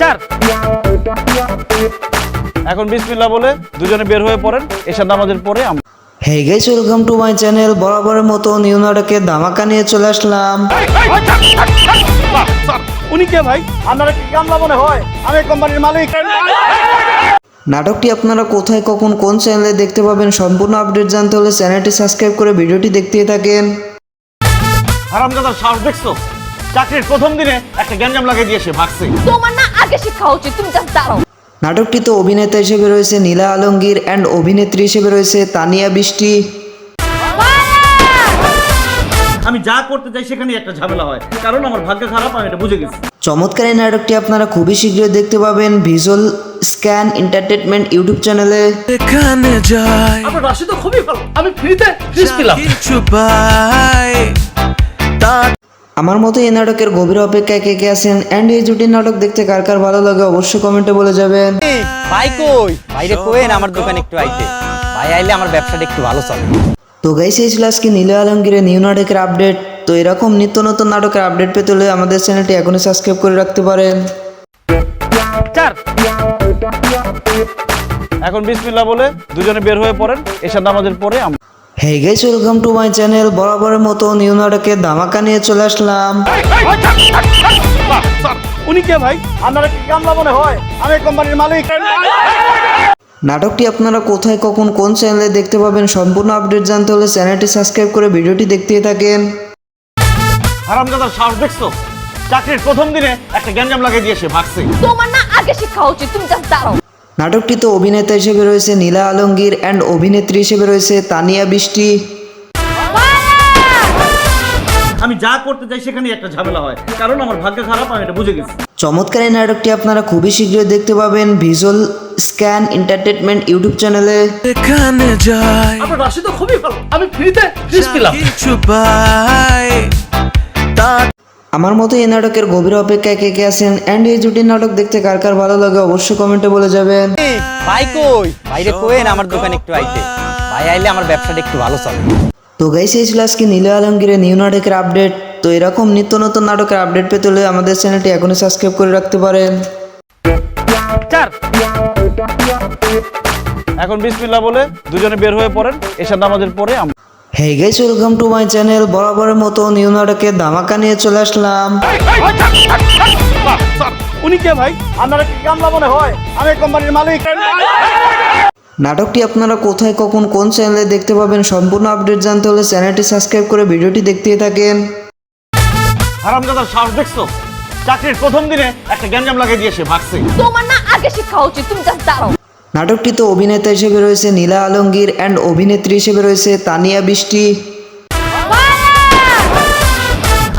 চার। এখন বিসমিল্লাহ বলে দুজনে বের হয়ে পড়েন, এশার নামাজের পরে আমরা। Hey guys, welcome to my channel. বরাবরের মতো নিউ নাটকের ধামাকা নিয়ে চলে আসলাম। উনি কে ভাই? আপনারা কি কামলা মনে হয়? আমি কোম্পানির মালিক। নাটকটি আপনারা কোথায়, কখন, কোন চ্যানেলে দেখতে পাবেন সম্পূর্ণ আপডেট জানতে হলে চ্যানেলটি সাবস্ক্রাইব করে ভিডিওটি দেখতেই থাকেন। হারামজাদার সাহস দেখছো? চাকরির প্রথম দিনে একটা গ্যাঞ্জাম লাগিয়ে দিয়ে সে ভাগছে। তোমার না আগে শিক্ষা উচিত, তুমি জাস্ট দাঁড়াও। নাটকটিতে অভিনেতা হিসেবে রয়েছে নীলা আলমগীর অ্যান্ড অভিনেত্রী হিসেবে রয়েছে তানিয়া বৃষ্টি। আমি যা করতে চাই সেখানেই একটা ঝামেলা হয়, কারণ আমার ভাগ্য খারাপ, আমি এটা বুঝে গেছি। চমৎকার এই নাটকটি আপনারা খুবই শীঘ্রই দেখতে পাবেন ভিজুয়াল স্ক্যান এন্টারটেনমেন্ট ইউটিউব চ্যানেলে। এখানে যাই আপনার রাশি তো খুবই ভালো, আমি ফ্রিতে ফিস পেলাম। কিছু পাই তার আমার মতো এই নাটকের গভীর অপেক্ষায় কে কে আছেন অ্যান্ড এই জুটির নাটক দেখতে কার কার ভালো লাগে অবশ্যই কমেন্টে বলে যাবেন। ভাই কই বাইরে কোয়েন আমার দোকানে একটু আইতে, ভাই আইলে আমার ব্যবসাটা একটু ভালো চলে। তো গাইস, এই ছিল আজকে নীলা আলমগীরের নিউ নাটকের আপডেট। তো এরকম নিত্য নতুন নাটকের আপডেট পেতে হলে আমাদের চ্যানেলটি এখনই সাবস্ক্রাইব করে রাখতে পারেন। চার। এখন বিসমিল্লাহ বলে দুজনে বের হয়ে পড়েন, এশার নামাজের পরে আমরা। Hey guys, welcome to my channel. বরাবরের মতো নিউ নাটকের ধামাকা নিয়ে চলে আসলাম। উনি কে ভাই? আপনারা কি কামলা মনে হয়? আমি কোম্পানির মালিক। নাটকটি আপনারা কোথায়, কখন, কোন চ্যানেলে দেখতে পাবেন সম্পূর্ণ আপডেট জানতে হলে চ্যানেলটি সাবস্ক্রাইব করে ভিডিওটি দেখতেই থাকেন। হারামজাদার সাহস দেখছো? চাকরির প্রথম দিনে একটা গ্যাঞ্জাম লাগিয়ে দিয়ে সে ভাগছে। তোমার না আগে শিক্ষা উচিত, তুমি জাস্ট দাঁড়াও। নাটকটিতে অভিনেতা হিসেবে রয়েছে নীলা আলমগীর অ্যান্ড অভিনেত্রী হিসেবে রয়েছে তানিয়া বৃষ্টি। আমি যা করতে চাই সেখানেই একটা ঝামেলা হয়, কারণ আমার ভাগ্য খারাপ, আমি এটা বুঝে গেছি। চমৎকার এই নাটকটি আপনারা খুবই শীঘ্রই দেখতে পাবেন ভিজুয়াল স্ক্যান এন্টারটেনমেন্ট ইউটিউব চ্যানেলে। এখানে যাই আপনার রাশি তো খুবই ভালো, আমি ফ্রিতে ফিস পেলাম। কিছু পাই তার আমার মতো এই নাটকের গভীর অপেক্ষায় কে কে আছেন অ্যান্ড এই জুটির নাটক দেখতে কার কার ভালো লাগে অবশ্যই কমেন্টে বলে যাবেন। ভাই কই বাইরে কোয়েন আমার দোকানে একটু আইতে, ভাই আইলে আমার ব্যবসাটা একটু ভালো চলে। তো গাইস, এই ছিল আজকে নীলা আলমগীরের নিউ নাটকের আপডেট। তো এরকম নিত্য নতুন নাটকের আপডেট পেতে হলে আমাদের চ্যানেলটি এখনই সাবস্ক্রাইব করে রাখতে পারেন। চার। এখন বিসমিল্লাহ বলে দুজনে বের হয়ে পড়েন, এশার নামাজের পরে আমরা। Hey guys, welcome to my channel. বরাবরের মতো নিউ নাটকের ধামাকা নিয়ে চলে আসলাম। উনি কে ভাই? আপনারা কি কামলা মনে হয়? আমি কোম্পানির মালিক। নাটকটি আপনারা কোথায়, কখন, কোন চ্যানেলে দেখতে পাবেন সম্পূর্ণ আপডেট জানতে হলে চ্যানেলটি সাবস্ক্রাইব করে ভিডিওটি দেখতেই থাকেন। হারামজাদার সাহস দেখছো? চাকরির প্রথম দিনে একটা গ্যাঞ্জাম লাগিয়ে দিয়ে সে ভাগছে। তোমার না আগে শিক্ষা উচিত, তুমি জাস্ট দাঁড়াও। নাটকটিতে অভিনেতা হিসেবে রয়েছে নীলা আলমগীর অ্যান্ড অভিনেত্রী হিসেবে রয়েছে তানিয়া বৃষ্টি।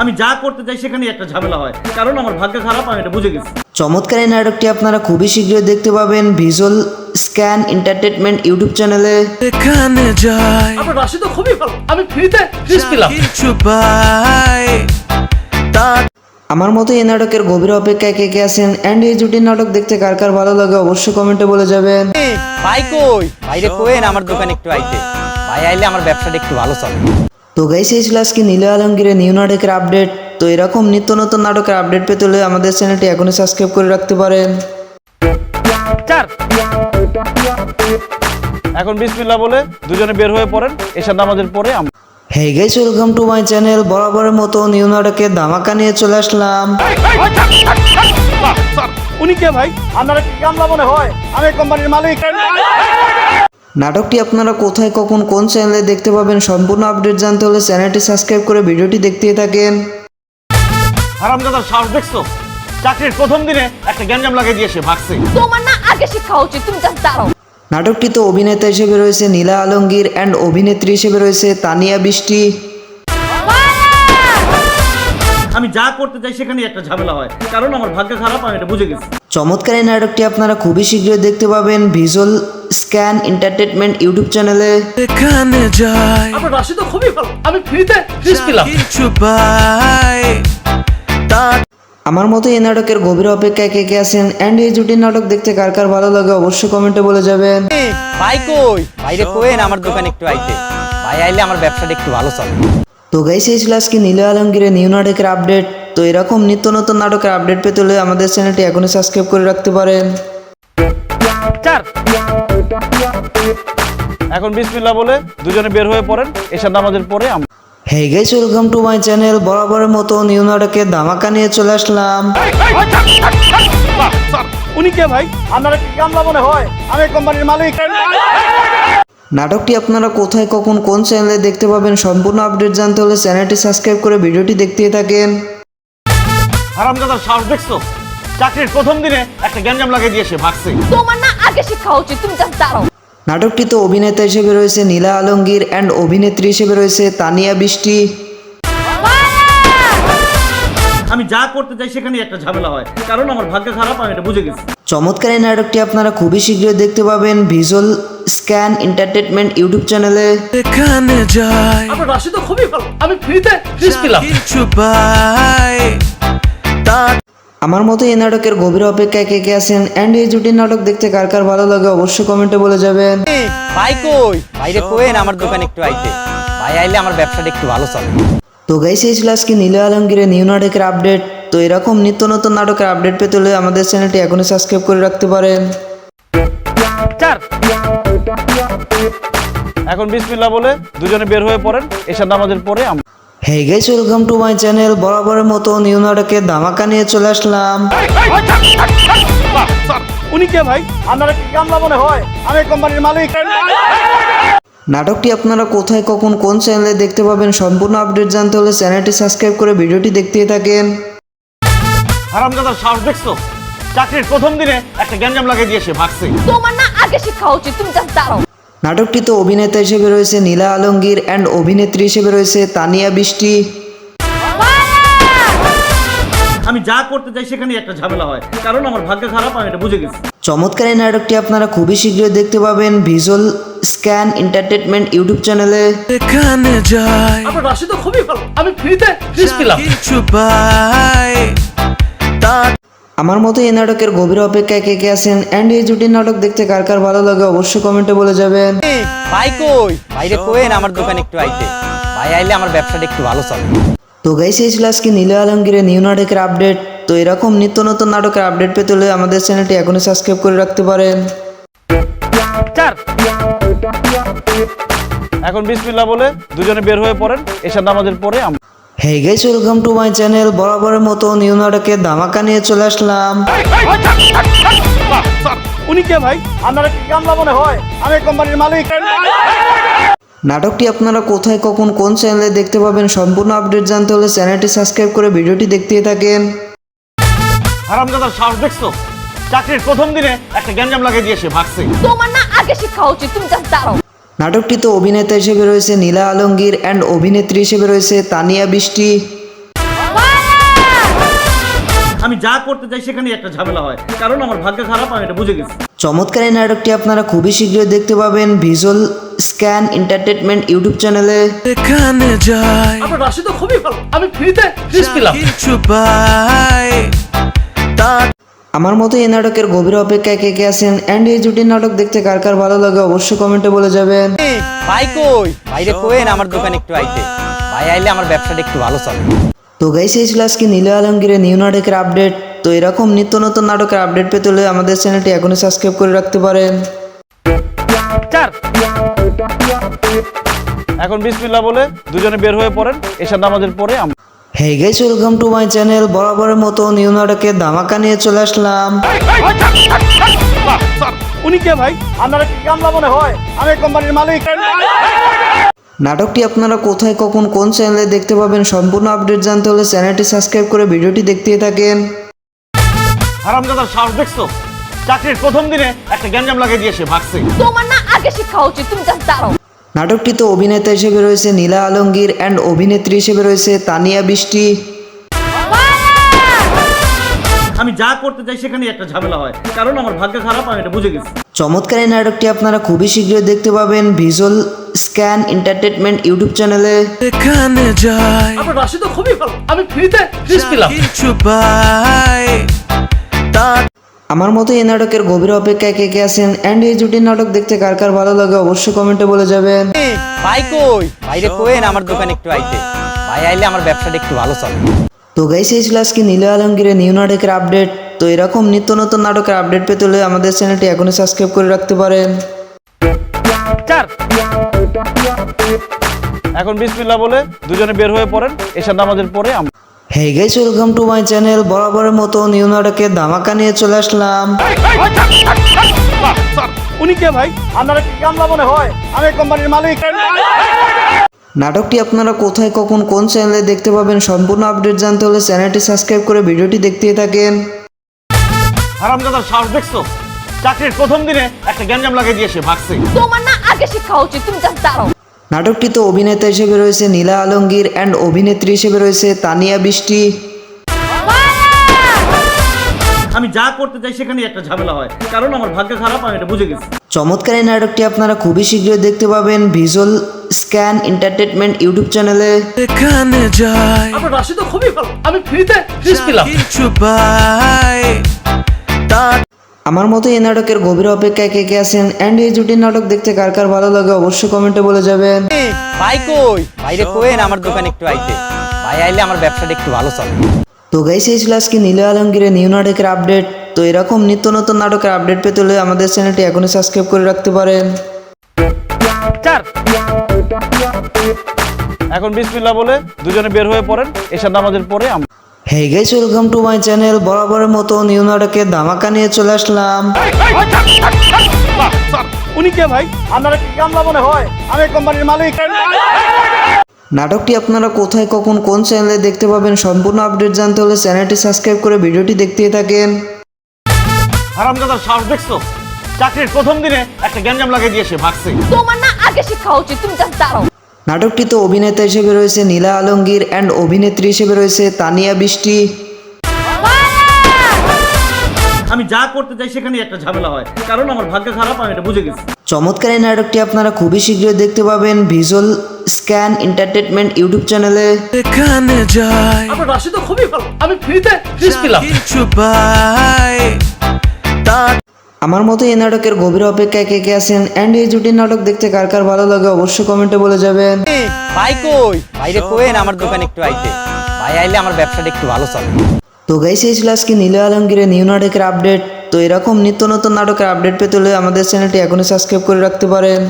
আমি যা করতে চাই সেখানেই একটা ঝামেলা হয়, কারণ আমার ভাগ্য খারাপ, আমি এটা বুঝে গেছি। চমৎকার এই নাটকটি আপনারা খুবই শীঘ্রই দেখতে পাবেন ভিজুয়াল স্ক্যান এন্টারটেনমেন্ট ইউটিউব চ্যানেলে। এখানে যাই আপনার রাশি তো খুবই ভালো, আমি ফ্রিতে ফিস পেলাম। কিছু পাই তার আমার মতো এই নাটকের গভীর অপেক্ষায় কে কে আছেন অ্যান্ড এই জুটির নাটক দেখতে কার কার ভালো লাগে অবশ্যই কমেন্টে বলে যাবেন। ভাই কই বাইরে কোয়েন আমার দোকানে একটু আইতে, ভাই আইলে আমার ব্যবসাটা একটু ভালো চলে। তো গাইস, এই ছিল আজকে নীলা আলমগীরের নিউ নাটকের আপডেট। তো এরকম নিত্য নতুন নাটকের আপডেট পেতে হলে আমাদের চ্যানেলটি এখনই সাবস্ক্রাইব করে রাখতে পারেন। চার। এখন বিসমিল্লাহ বলে দুজনে বের হয়ে পড়েন, এশার নামাজের পরে আমরা। Hey guys, welcome to my channel. বরাবরের মতো নিউ নাটকের ধামাকা নিয়ে চলে আসলাম। উনি কে ভাই? আপনারা কি কামলা মনে হয়? আমি কোম্পানির মালিক। নাটকটি আপনারা কোথায়, কখন, কোন চ্যানেলে দেখতে পাবেন সম্পূর্ণ আপডেট জানতে হলে চ্যানেলটি সাবস্ক্রাইব করে ভিডিওটি দেখতেই থাকেন। হারামজাদার সাহস দেখছো? চাকরির প্রথম দিনে একটা গ্যাঞ্জাম লাগিয়ে দিয়ে সে ভাগছে। তোমার না আগে শিক্ষা উচিত, তুমি জাস্ট দাঁড়াও। নাটকটিতে অভিনেতা হিসেবে রয়েছে নীলা আলমগীর অ্যান্ড অভিনেত্রী হিসেবে রয়েছে তানিয়া বৃষ্টি। আমি যা করতে চাই সেখানেই একটা ঝামেলা হয়, কারণ আমার ভাগ্য খারাপ, আমি এটা বুঝে গেছি। চমৎকার এই নাটকটি আপনারা খুবই শীঘ্রই দেখতে পাবেন ভিজুয়াল স্ক্যান এন্টারটেনমেন্ট ইউটিউব চ্যানেলে। এখানে যাই আপনার রাশি তো খুবই ভালো, আমি ফ্রিতে ফিস পেলাম। কিছু পাই তার আমার মতো এই নাটকের গভীর অপেক্ষায় কে কে আছেন অ্যান্ড এই জুটির নাটক দেখতে কার কার ভালো লাগে অবশ্যই কমেন্টে বলে যাবেন। ভাই কই বাইরে কোয়েন আমার দোকানে একটু আইতে, ভাই আইলে আমার ব্যবসাটা একটু ভালো চলে। তো গাইস, এই ছিল আজকে নীলা আলমগীরের নিউ নাটকের আপডেট। তো তো এরকম নিত্য নতুন নাটকের আপডেট পেতে হলে আমাদের চ্যানেলটি এখনই সাবস্ক্রাইব করে রাখতে পারেন। এখন বিসমিল্লাহ বলে দুজনে বের হয়ে পড়েন, এশার নামাজের পরে আমরা hey guys, welcome to my channel. বরাবরের মতো নিউ নাটকের ধামাকা নিয়ে চলে আসলাম। উনি কে ভাই? আপনারা কি কামলা মনে হয়? আমি কোম্পানির মালিক। নাটকটি আপনারা কোথায়, কখন, কোন চ্যানেলে দেখতে পাবেন সম্পূর্ণ আপডেট জানতে হলে চ্যানেলটি সাবস্ক্রাইব করে ভিডিওটি দেখতেই থাকেন। হারামজাদার সাহস দেখছো? চাকরির প্রথম দিনে একটা গ্যাঞ্জাম লাগিয়ে দিয়ে সে ভাগছে। তোমার না আগে শিক্ষা উচিত, তুমি জাস্ট দাঁড়াও। নাটকটিতে অভিনেতা হিসেবে রয়েছে নীলা আলমগীর অ্যান্ড অভিনেত্রী হিসেবে রয়েছে তানিয়া বৃষ্টি। আমি যা করতে চাই সেখানেই একটা ঝামেলা হয়, কারণ আমার ভাগ্য খারাপ, আমি এটা বুঝে গেছি। চমৎকার এই নাটকটি আপনারা খুবই শীঘ্রই দেখতে পাবেন ভিজুয়াল স্ক্যান এন্টারটেনমেন্ট ইউটিউব চ্যানেলে। এখানে যাই আপনার রাশি তো খুবই ভালো, আমি ফ্রিতে ফিস পেলাম। কিছু পাই তার আমার মতো এই নাটকের গভীর অপেক্ষায় কে কে আছেন অ্যান্ড এই জুটির নাটক দেখতে কার কার ভালো লাগে অবশ্যই কমেন্টে বলে যাবেন। ভাই কই বাইরে কোয়েন আমার দোকানে একটু আইতে, ভাই আইলে আমার ব্যবসাটা একটু ভালো চলে। তো গাইস, এই ছিল আজকে নীলা আলমগীরের নিউ নাটকের আপডেট। তো এরকম নিত্য নতুন নাটকের আপডেট পেতে হলে আমাদের চ্যানেলটি এখনই সাবস্ক্রাইব করে রাখতে পারেন। এখন বিসমিল্লাহ বলে দুজনে বের হয়ে পড়েন, এশার নামাজের পরে আমরা hey guys, welcome to my channel. বরাবরের মতো নিউ নাটকের ধামাকা নিয়ে চলে আসলাম। উনি কে ভাই? আপনারা কি কামলা মনে হয়? আমি কোম্পানির মালিক। নাটকটি আপনারা কোথায়, কখন, কোন চ্যানেলে দেখতে পাবেন সম্পূর্ণ আপডেট জানতে হলে চ্যানেলটি সাবস্ক্রাইব করে ভিডিওটি দেখতেই থাকেন। হারামজাদার সাহস দেখছো? চাকরির প্রথম দিনে একটা গ্যাঞ্জাম লাগিয়ে দিয়ে সে ভাগছে। তোমার না আগে শিক্ষা উচিত, তুমি জাস্ট দাঁড়াও। নাটকটিতে অভিনেতা হিসেবে রয়েছে নীলা আলমগীর অ্যান্ড অভিনেত্রী হিসেবে রয়েছে তানিয়া বৃষ্টি। আমি যা করতে চাই সেখানেই একটা ঝামেলা হয়, কারণ আমার ভাগ্য খারাপ, আমি এটা বুঝে গেছি। চমৎকার এই নাটকটি আপনারা খুবই শীঘ্রই দেখতে পাবেন ভিজুয়াল স্ক্যান এন্টারটেনমেন্ট ইউটিউব চ্যানেলে। এখানে যাই আপনার রাশি তো খুবই ভালো, আমি ফ্রিতে ফিস পেলাম। কিছু পাই তার আমার মতো এই নাটকের গভীর অপেক্ষায় কে কে আছেন অ্যান্ড এই জুটির নাটক দেখতে কার কার ভালো লাগে অবশ্যই কমেন্টে বলে যাবেন। ভাই কই বাইরে কোয়েন আমার দোকানে একটু আইতে, ভাই আইলে আমার ব্যবসাটা একটু ভালো চলে। তো গাইস, এই ছিল আজকে নীলা আলমগীরের নিউ নাটকের আপডেট। তো এরকম নিত্য নতুন নাটকের আপডেট পেতে হলে আমাদের চ্যানেলটি এখনই সাবস্ক্রাইব করে রাখতে পারেন। এখন বিসমিল্লাহ বলে দুজনে বের হয়ে পড়েন, এশার নামাজের পরে আমরা hey guys, welcome to my channel. বরাবরের মতো নিউ নাটকের ধামাকা নিয়ে চলে আসলাম। উনি কে ভাই? আপনারা কি কামলা মনে হয়? আমি কোম্পানির মালিক। নাটকটি আপনারা কোথায়, কখন, কোন চ্যানেলে দেখতে পাবেন সম্পূর্ণ আপডেট জানতে হলে চ্যানেলটি সাবস্ক্রাইব করে ভিডিওটি দেখতেই থাকেন। হারামজাদার সাহস দেখছো? চাকরির প্রথম দিনে একটা গ্যাঞ্জাম লাগিয়ে দিয়ে সে ভাগছে। তোমার না আগে শিক্ষা উচিত, তুমি জাস্ট দাঁড়াও। নাটকটিতে অভিনেতা হিসেবে রয়েছে নীলা আলমগীর অ্যান্ড অভিনেত্রী হিসেবে রয়েছে তানিয়া বৃষ্টি। আমি যা করতে চাই সেখানেই একটা ঝামেলা হয়, কারণ আমার ভাগ্য খারাপ, আমি এটা বুঝে গেছি। চমৎকার এই নাটকটি আপনারা খুবই শীঘ্রই দেখতে পাবেন ভিজুয়াল স্ক্যান এন্টারটেনমেন্ট ইউটিউব চ্যানেলে। এখানে যাই আপনার রাশি তো খুবই ভালো, আমি ফ্রিতে ফিস পেলাম। কিছু পাই তার আমার মতো এই নাটকের গভীর অপেক্ষায় কে কে আছেন অ্যান্ড এই জুটির নাটক দেখতে কার কার ভালো লাগে অবশ্যই কমেন্টে বলে যাবেন। ভাই কই বাইরে কোয়েন আমার দোকানে একটু আইতে, ভাই আইলে আমার ব্যবসাটা একটু ভালো চলে। তো গাইস, এই ছিল আজকে নীলা আলমগীরের নিউ নাটকের আপডেট। তো এরকম নিত্য নতুন নাটকের আপডেট পেতে হলে আমাদের চ্যানেলটি এখনই সাবস্ক্রাইব করে রাখতে পারেন। এখন বিসমিল্লাহ বলে দুজনে বের হয়ে পড়েন, এশার নামাজের পরে আমরা hey guys, welcome to my channel. বরাবরের মতো নিউ নাটকের ধামাকা নিয়ে চলে আসলাম। উনি কে ভাই? আপনারা কি কামলা মনে হয়? আমি কোম্পানির মালিক। নাটকটি আপনারা কোথায়, কখন, কোন চ্যানেলে দেখতে পাবেন সম্পূর্ণ আপডেট জানতে হলে চ্যানেলটি সাবস্ক্রাইব করে ভিডিওটি দেখতেই থাকেন। হারামজাদার সাহস দেখছো? চাকরির প্রথম দিনে একটা গ্যাঞ্জাম লাগিয়ে দিয়ে সে ভাগছে। তোমার না আগে শিক্ষা উচিত, তুমি জাস্ট দাঁড়াও। নাটকটিতে অভিনেতা হিসেবে রয়েছে নীলা আলমগীর অ্যান্ড অভিনেত্রী হিসেবে রয়েছে তানিয়া বৃষ্টি। আমি যা করতে চাই সেখানেই একটা ঝামেলা হয়, কারণ আমার ভাগ্য খারাপ, আমি এটা বুঝে গেছি। চমৎকার এই নাটকটি আপনারা খুবই শীঘ্রই দেখতে পাবেন ভিজুয়াল স্ক্যান এন্টারটেনমেন্ট ইউটিউব চ্যানেলে। এখানে যাই আপনার রাশি তো খুবই ভালো, আমি ফ্রিতে ফিস পেলাম। কিছু পাই তার আমার মতো এই নাটকের গভীর অপেক্ষায় কে কে আছেন অ্যান্ড এই জুটির নাটক দেখতে কার কার ভালো লাগে অবশ্যই কমেন্টে বলে যাবেন। ভাই কই বাইরে কোয়েন আমার দোকানে একটু আইতে, ভাই আইলে আমার ব্যবসাটা একটু ভালো চলে। তো তো গাইস এই ছিল আজকে নীল আলমগীরের নিউ নাটকের আপডেট। তো এরকম নিত্য নতুন নাটকের আপডেট পেতে হলে আমাদের চ্যানেলটি এখনই সাবস্ক্রাইব করে রাখতে পারেন। এখন বিসমিল্লাহ বলে দুজনে বের হয়ে পড়েন, এশার নামাজের পরে আমরা hey guys, welcome to my channel. বরাবরের মতো নিউ নাটকের ধামাকা নিয়ে চলে আসলাম। উনি কে ভাই? আপনারা কি কামলা মনে হয়? আমি কোম্পানির মালিক। নাটকটি আপনারা কোথায়, কখন, কোন চ্যানেলে দেখতে পাবেন সম্পূর্ণ আপডেট জানতে হলে চ্যানেলটি সাবস্ক্রাইব করে ভিডিওটি দেখতেই থাকেন। হারামজাদার সাহস দেখছো? চাকরির প্রথম দিনে একটা গ্যাঞ্জাম লাগিয়ে দিয়ে সে ভাগছে। তোমার না আগে শিক্ষা উচিত, তুমি জাস্ট দাঁড়াও। নাটকটিতে অভিনেতা হিসেবে রয়েছে নীলা আলমগীর অ্যান্ড অভিনেত্রী হিসেবে রয়েছে তানিয়া বৃষ্টি। আমি যা করতে চাই সেখানেই একটা ঝামেলা হয়, কারণ আমার ভাগ্য খারাপ, আমি এটা বুঝে গেছি। চমৎকার এই নাটকটি আপনারা খুবই শীঘ্রই দেখতে পাবেন ভিজুয়াল স্ক্যান এন্টারটেনমেন্ট ইউটিউব চ্যানেলে। এখানে যাই আপনার রাশি তো খুবই ভালো, আমি ফ্রিতে ফিস পেলাম। কিছু পাই তার আমার মতো এই নাটকের গভীর অপেক্ষায় কে কে আছেন অ্যান্ড এই জুটির নাটক দেখতে কার কার ভালো লাগে অবশ্যই কমেন্টে বলে যাবেন। ভাই কই বাইরে কোয়েন আমার দোকানে একটু আইতে, ভাই আইলে আমার ব্যবসাটা একটু ভালো চলে। তো গাইস এই ছিল আজকে নীল আলমগীরের নিউ নাটকের আপডেট। তো এরকম নিত্য নতুন নাটকের আপডেট পেতে হলে আমাদের চ্যানেলটি এখনই সাবস্ক্রাইব করে রাখতে পারেন। এখন বিসমিল্লাহ বলে দুজনে বের হয়ে পড়েন, এশার নামাজের পরে আমরা hey guys, welcome to my channel. বরাবরের মতো নিউ নাটকের ধামাকা নিয়ে চলে আসলাম। উনি কে ভাই? আপনারা কি কামলা মনে হয়? আমি কোম্পানির মালিক। নাটকটি আপনারা কোথায়, কখন, কোন চ্যানেলে দেখতে পাবেন সম্পূর্ণ আপডেট জানতে হলে চ্যানেলটি সাবস্ক্রাইব করে ভিডিওটি দেখতেই থাকেন। হারামজাদার সাহস দেখছো? চাকরির প্রথম দিনে একটা গ্যাঞ্জাম লাগিয়ে দিয়ে সে ভাগছে। তোমার না আগে শিক্ষা উচিত, তুমি জাস্ট দাঁড়াও। নাটকটিতে অভিনেতা হিসেবে রয়েছে নীলা আলমগীর অ্যান্ড অভিনেত্রী হিসেবে রয়েছে তানিয়া বৃষ্টি। আমি যা করতে চাই সেখানেই একটা ঝামেলা হয়, কারণ আমার ভাগ্য খারাপ, আমি এটা বুঝে গেছি। চমৎকার এই নাটকটি আপনারা খুবই শীঘ্রই দেখতে পাবেন ভিজুয়াল স্ক্যান এন্টারটেনমেন্ট ইউটিউব চ্যানেলে। এখানে যাই আপনার রাশি তো খুবই ভালো, আমি ফ্রিতে ফিস পেলাম। কিছু পাই তার আমার মতো এই নাটকের গভীর অপেক্ষায় কে কে আছেন অ্যান্ড এই জুটির নাটক দেখতে কার কার ভালো লাগে অবশ্যই কমেন্টে বলে যাবেন। ভাই কই বাইরে কোয়েন আমার দোকানে একটু আইতে, ভাই আইলে আমার ব্যবসাটা একটু ভালো চলে। তো গাইস এই ছিল আজকে নীল আলমগীরের নিউ নাটকের আপডেট। তো এরকম নিত্য নতুন নাটকের আপডেট পেতে হলে আমাদের চ্যানেলটি এখনই সাবস্ক্রাইব করে রাখতে পারেন।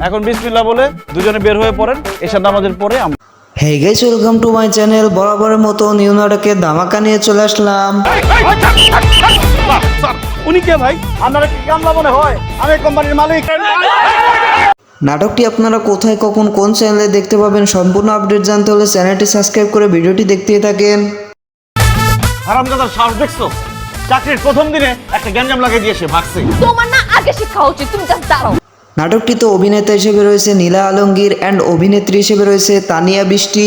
এখন বিসমিল্লাহ বলে দুজনে বের হয়ে পড়েন, এশার নামাজের পরে আমরা hey guys, welcome to my channel. বরাবরের মতো নিউ নাটকের ধামাকা নিয়ে চলে আসলাম। উনি কে ভাই? আপনারা কি কামলা মনে হয়? আমি কোম্পানির মালিক। নাটকটি আপনারা কোথায়, কখন, কোন চ্যানেলে দেখতে পাবেন সম্পূর্ণ আপডেট জানতে হলে চ্যানেলটি সাবস্ক্রাইব করে ভিডিওটি দেখতেই থাকেন। হারামজাদার সাহস দেখছো? চাকরির প্রথম দিনে একটা গ্যাঞ্জাম লাগিয়ে দিয়ে সে ভাগছে। তোমার না আগে শিক্ষা উচিত, তুমি জাস্ট দাঁড়াও। নাটকটিতে অভিনেতা হিসেবে রয়েছে নীলা আলমগীর অ্যান্ড অভিনেত্রী হিসেবে রয়েছে তানিয়া বৃষ্টি।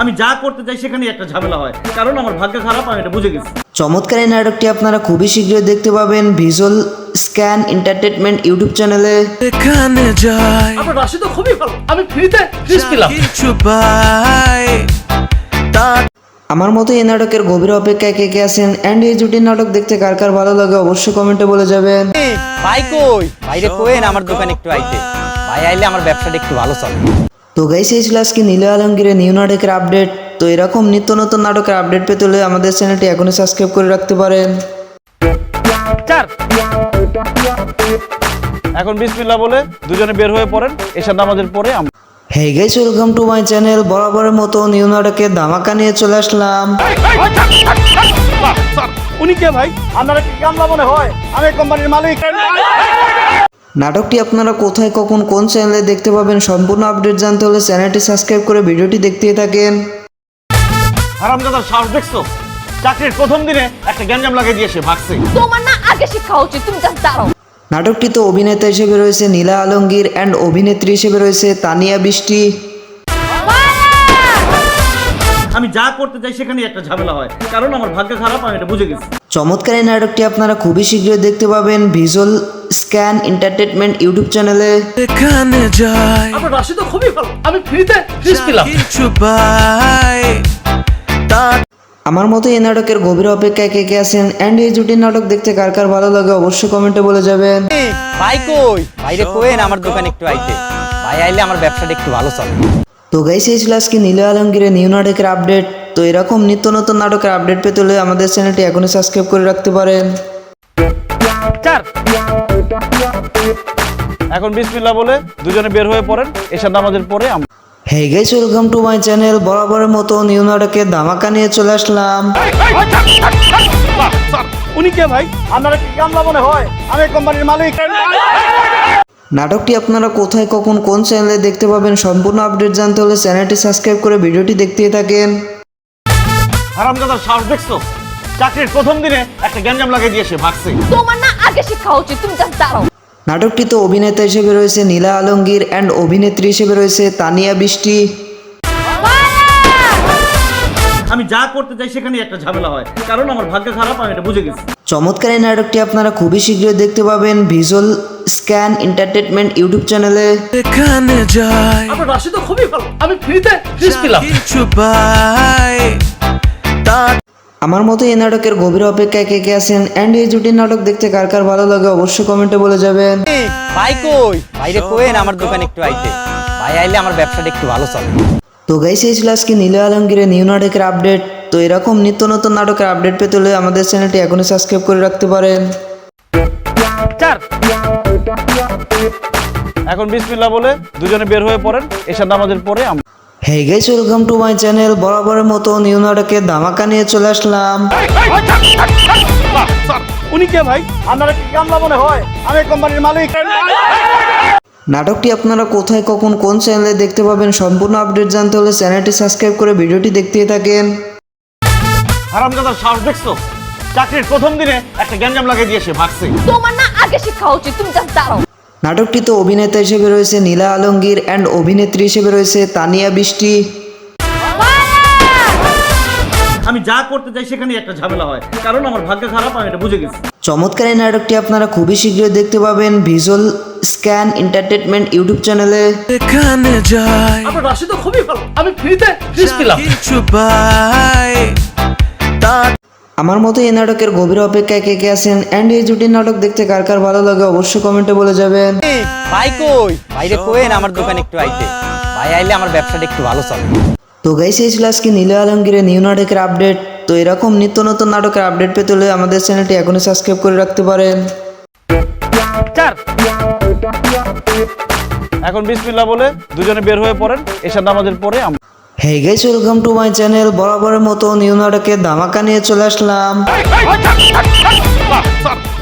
আমি যা করতে চাই সেখানেই একটা ঝামেলা হয়, কারণ আমার ভাগ্য খারাপ, আমি এটা বুঝে গেছি। চমৎকার এই নাটকটি আপনারা খুবই শীঘ্রই দেখতে পাবেন ভিজুয়াল স্ক্যান এন্টারটেনমেন্ট ইউটিউব চ্যানেলে। এখানে যাই আপনার রাশি তো খুবই ভালো, আমি ফ্রিতে ফিস পেলাম। কিছু পাই তার আমার মতো এই নাটকের গভীর অপেক্ষায় কে কে আছেন অ্যান্ড এই জুটির নাটক দেখতে কার কার ভালো লাগে অবশ্যই কমেন্টে বলে যাবেন। ভাই কই বাইরে কোয়েন আমার দোকানে একটু আইতে, ভাই আইলে আমার ব্যবসাটা একটু ভালো চলে। তো গাইস এই ছিল আজকে নীল আলমগীরের নিউ নাটকের আপডেট। তো এরকম নিত্য নতুন নাটকের আপডেট পেতে হলে আমাদের চ্যানেলটি এখনই সাবস্ক্রাইব করে রাখতে পারেন। এখন বিসমিল্লাহ বলে দুজনে বের হয়ে পড়েন, এশার নামাজের পরে আমরা hey guys, welcome to my channel. বরাবরের মতো নিউ নাটকের ধামাকা নিয়ে চলে আসলাম। উনি কে ভাই? আপনারা কি কামলা মনে হয়? আমি কোম্পানির মালিক। নাটকটি আপনারা কোথায়, কখন, কোন চ্যানেলে দেখতে পাবেন সম্পূর্ণ আপডেট জানতে হলে চ্যানেলটি সাবস্ক্রাইব করে ভিডিওটি দেখতেই থাকেন। হারামজাদার সাহস দেখছো? চাকরির প্রথম দিনে একটা গ্যাঞ্জাম লাগিয়ে দিয়ে সে ভাগছে। তোমার না আগে শিক্ষা উচিত, তুমি জাস্ট দাঁড়াও। নাটকটিতে অভিনেতা হিসেবে রয়েছে নীলা আলমগীর অ্যান্ড অভিনেত্রী হিসেবে রয়েছে তানিয়া বৃষ্টি। আমি যা করতে চাই সেখানেই একটা ঝামেলা হয়, কারণ আমার ভাগ্য খারাপ, আমি এটা বুঝে গেছি। চমৎকার এই নাটকটি আপনারা খুবই শীঘ্রই দেখতে পাবেন ভিজুয়াল স্ক্যান এন্টারটেনমেন্ট ইউটিউব চ্যানেলে। এখানে যাই আপনার রাশি তো খুবই ভালো, আমি ফ্রিতে ফিস পেলাম। কিছু পাই তার আমার মতো এই নাটকের গভীর অপেক্ষায় কে কে আছেন অ্যান্ড এই জুটির নাটক দেখতে কার কার ভালো লাগে অবশ্যই কমেন্টে বলে যাবেন। ভাই কই বাইরে কোয়েন আমার দোকানে একটু আইতে, ভাই আইলে আমার ব্যবসাটা একটু ভালো চলে। তো গাইস এই ছিল আজকে নীল আলমগীরের নিউ নাটকের আপডেট। তো এরকম নিত্য নতুন নাটকের আপডেট পেতে হলে আমাদের চ্যানেলটি এখনই সাবস্ক্রাইব করে রাখতে পারেন। এখন বিসমিল্লাহ বলে দুজনে বের হয়ে পড়েন, এশার নামাজের পরে আমরা hey guys, welcome to my channel. বরাবরের মতো নিউ নাটকের ধামাকা নিয়ে চলে আসলাম। উনি কে ভাই? আপনারা কি কামলা মনে হয়? আমি কোম্পানির মালিক। নাটকটি আপনারা কোথায় কখন কোন চ্যানেলে দেখতে পাবেন সম্পূর্ণ আপডেট জানতে হলে চ্যানেলটি সাবস্ক্রাইব করে ভিডিওটি দেখতেই থাকেন। হারামজাদার সাহস দেখছো? চাকরির প্রথম দিনে একটা গ্যাঞ্জাম লাগিয়ে দিয়ে সে ভাগছে। তোমার না আগে শিক্ষা উচিত, তুমি জাস্ট দাঁড়াও। নাটকটিতে অভিনেতা হিসেবে রয়েছে নীলা আলমগীর অ্যান্ড অভিনেত্রী হিসেবে রয়েছে তানিয়া বৃষ্টি। আমি যা করতে চাই সেখানে একটা ঝামেলা হয়, কারণ আমার ভাগ্য খারাপ, আমি এটা বুঝে গেছি। চমৎকার এই নাটকটি আপনারা খুবই শীঘ্রই দেখতে পাবেন ভিজুয়াল স্ক্যান এন্টারটেনমেন্ট ইউটিউব চ্যানেলে। এখানে যাই আপনার রাশি তো খুবই ভালো, আমি ফ্রিতে ফিস পেলাম। কিছু পাই তার আমার মতো এই নাটকের গভীর অপেক্ষায় কে কে আছেন অ্যান্ড এই জুটির নাটক দেখতে কার কার ভালো লাগে অবশ্যই কমেন্টে বলে যাবেন। ভাই কই? বাইরে কোয়েন আমার দোকানে একটু আইতে। ভাই আইলে আমার ব্যবসাটা একটু ভালো চলে। তো গাইস এই ছিল আজকে নীল আলমগীরের নিউ নাটকের আপডেট। তো এরকম নিত্য নতুন নাটকের আপডেট পেতে হলে আমাদের চ্যানেলটি এখনই সাবস্ক্রাইব করে রাখতে পারেন। এখন বিসমিল্লাহ বলে দুজনে বের হয়ে পড়েন, এশার নামাজের পরে আমরা hey guys, welcome to my channel. বরাবরের মতো নিউ নাটকের ধামাকা নিয়ে চলে আসলাম। উনি কে ভাই? আপনারা কি কামলা মনে হয়? আমি কোম্পানির মালিক। নাটকটি আপনারা কোথায় কখন কোন চ্যানেলে দেখতে পাবেন সম্পূর্ণ আপডেট জানতে হলে চ্যানেলটি সাবস্ক্রাইব করে ভিডিওটি দেখতেই থাকেন। হারামজাদার সাহস দেখছো? চাকরির প্রথম দিনে একটা গ্যাঞ্জাম লাগিয়ে দিয়ে সে ভাগছে। তোমার না আগে শিক্ষা উচিত, তুমি জাস্ট দাঁড়াও। নাটকটিতে অভিনেতা হিসেবে রয়েছে নীলা আলমগীর অ্যান্ড অভিনেত্রী হিসেবে রয়েছে তানিয়া বৃষ্টি। আমি যা করতে চাই সেখানে একটা ঝামেলা হয়, কারণ আমার ভাগ্য খারাপ, আমি এটা বুঝে গেছি। চমৎকার এই নাটকটি আপনারা খুবই শীঘ্রই দেখতে পাবেন ভিজুয়াল স্ক্যান এন্টারটেনমেন্ট ইউটিউব চ্যানেলে। এখানে যাই আপনার রাশি তো খুবই ভালো, আমি ফ্রিতে ফিস পেলাম। কিছু পাই তার আমার মতো এই নাটকের গভীর অপেক্ষায় কে কে আছেন অ্যান্ড এই জুটির নাটক দেখতে কার কার ভালো লাগে অবশ্যই কমেন্টে বলে যাবেন। ভাই কই? বাইরে কোয়েন আমার দোকানে একটু আইতে। ভাই আইলে আমার ব্যবসাটা একটু ভালো চলে। তো গাইস এই ছিল আজকে নীল আলমগীরের নিউ নাটকের আপডেট। তো এরকম নিত্য নতুন নাটকের আপডেট পেতে হলে আমাদের চ্যানেলটি এখনই সাবস্ক্রাইব করে রাখতে পারেন। এখন বিসমিল্লাহ বলে দুজনে বের হয়ে পড়েন, এশার নামাজের পরে আমরা hey guys, welcome to my channel. বরাবরের মতো নিউ নাটকের ধামাকা নিয়ে চলে আসলাম।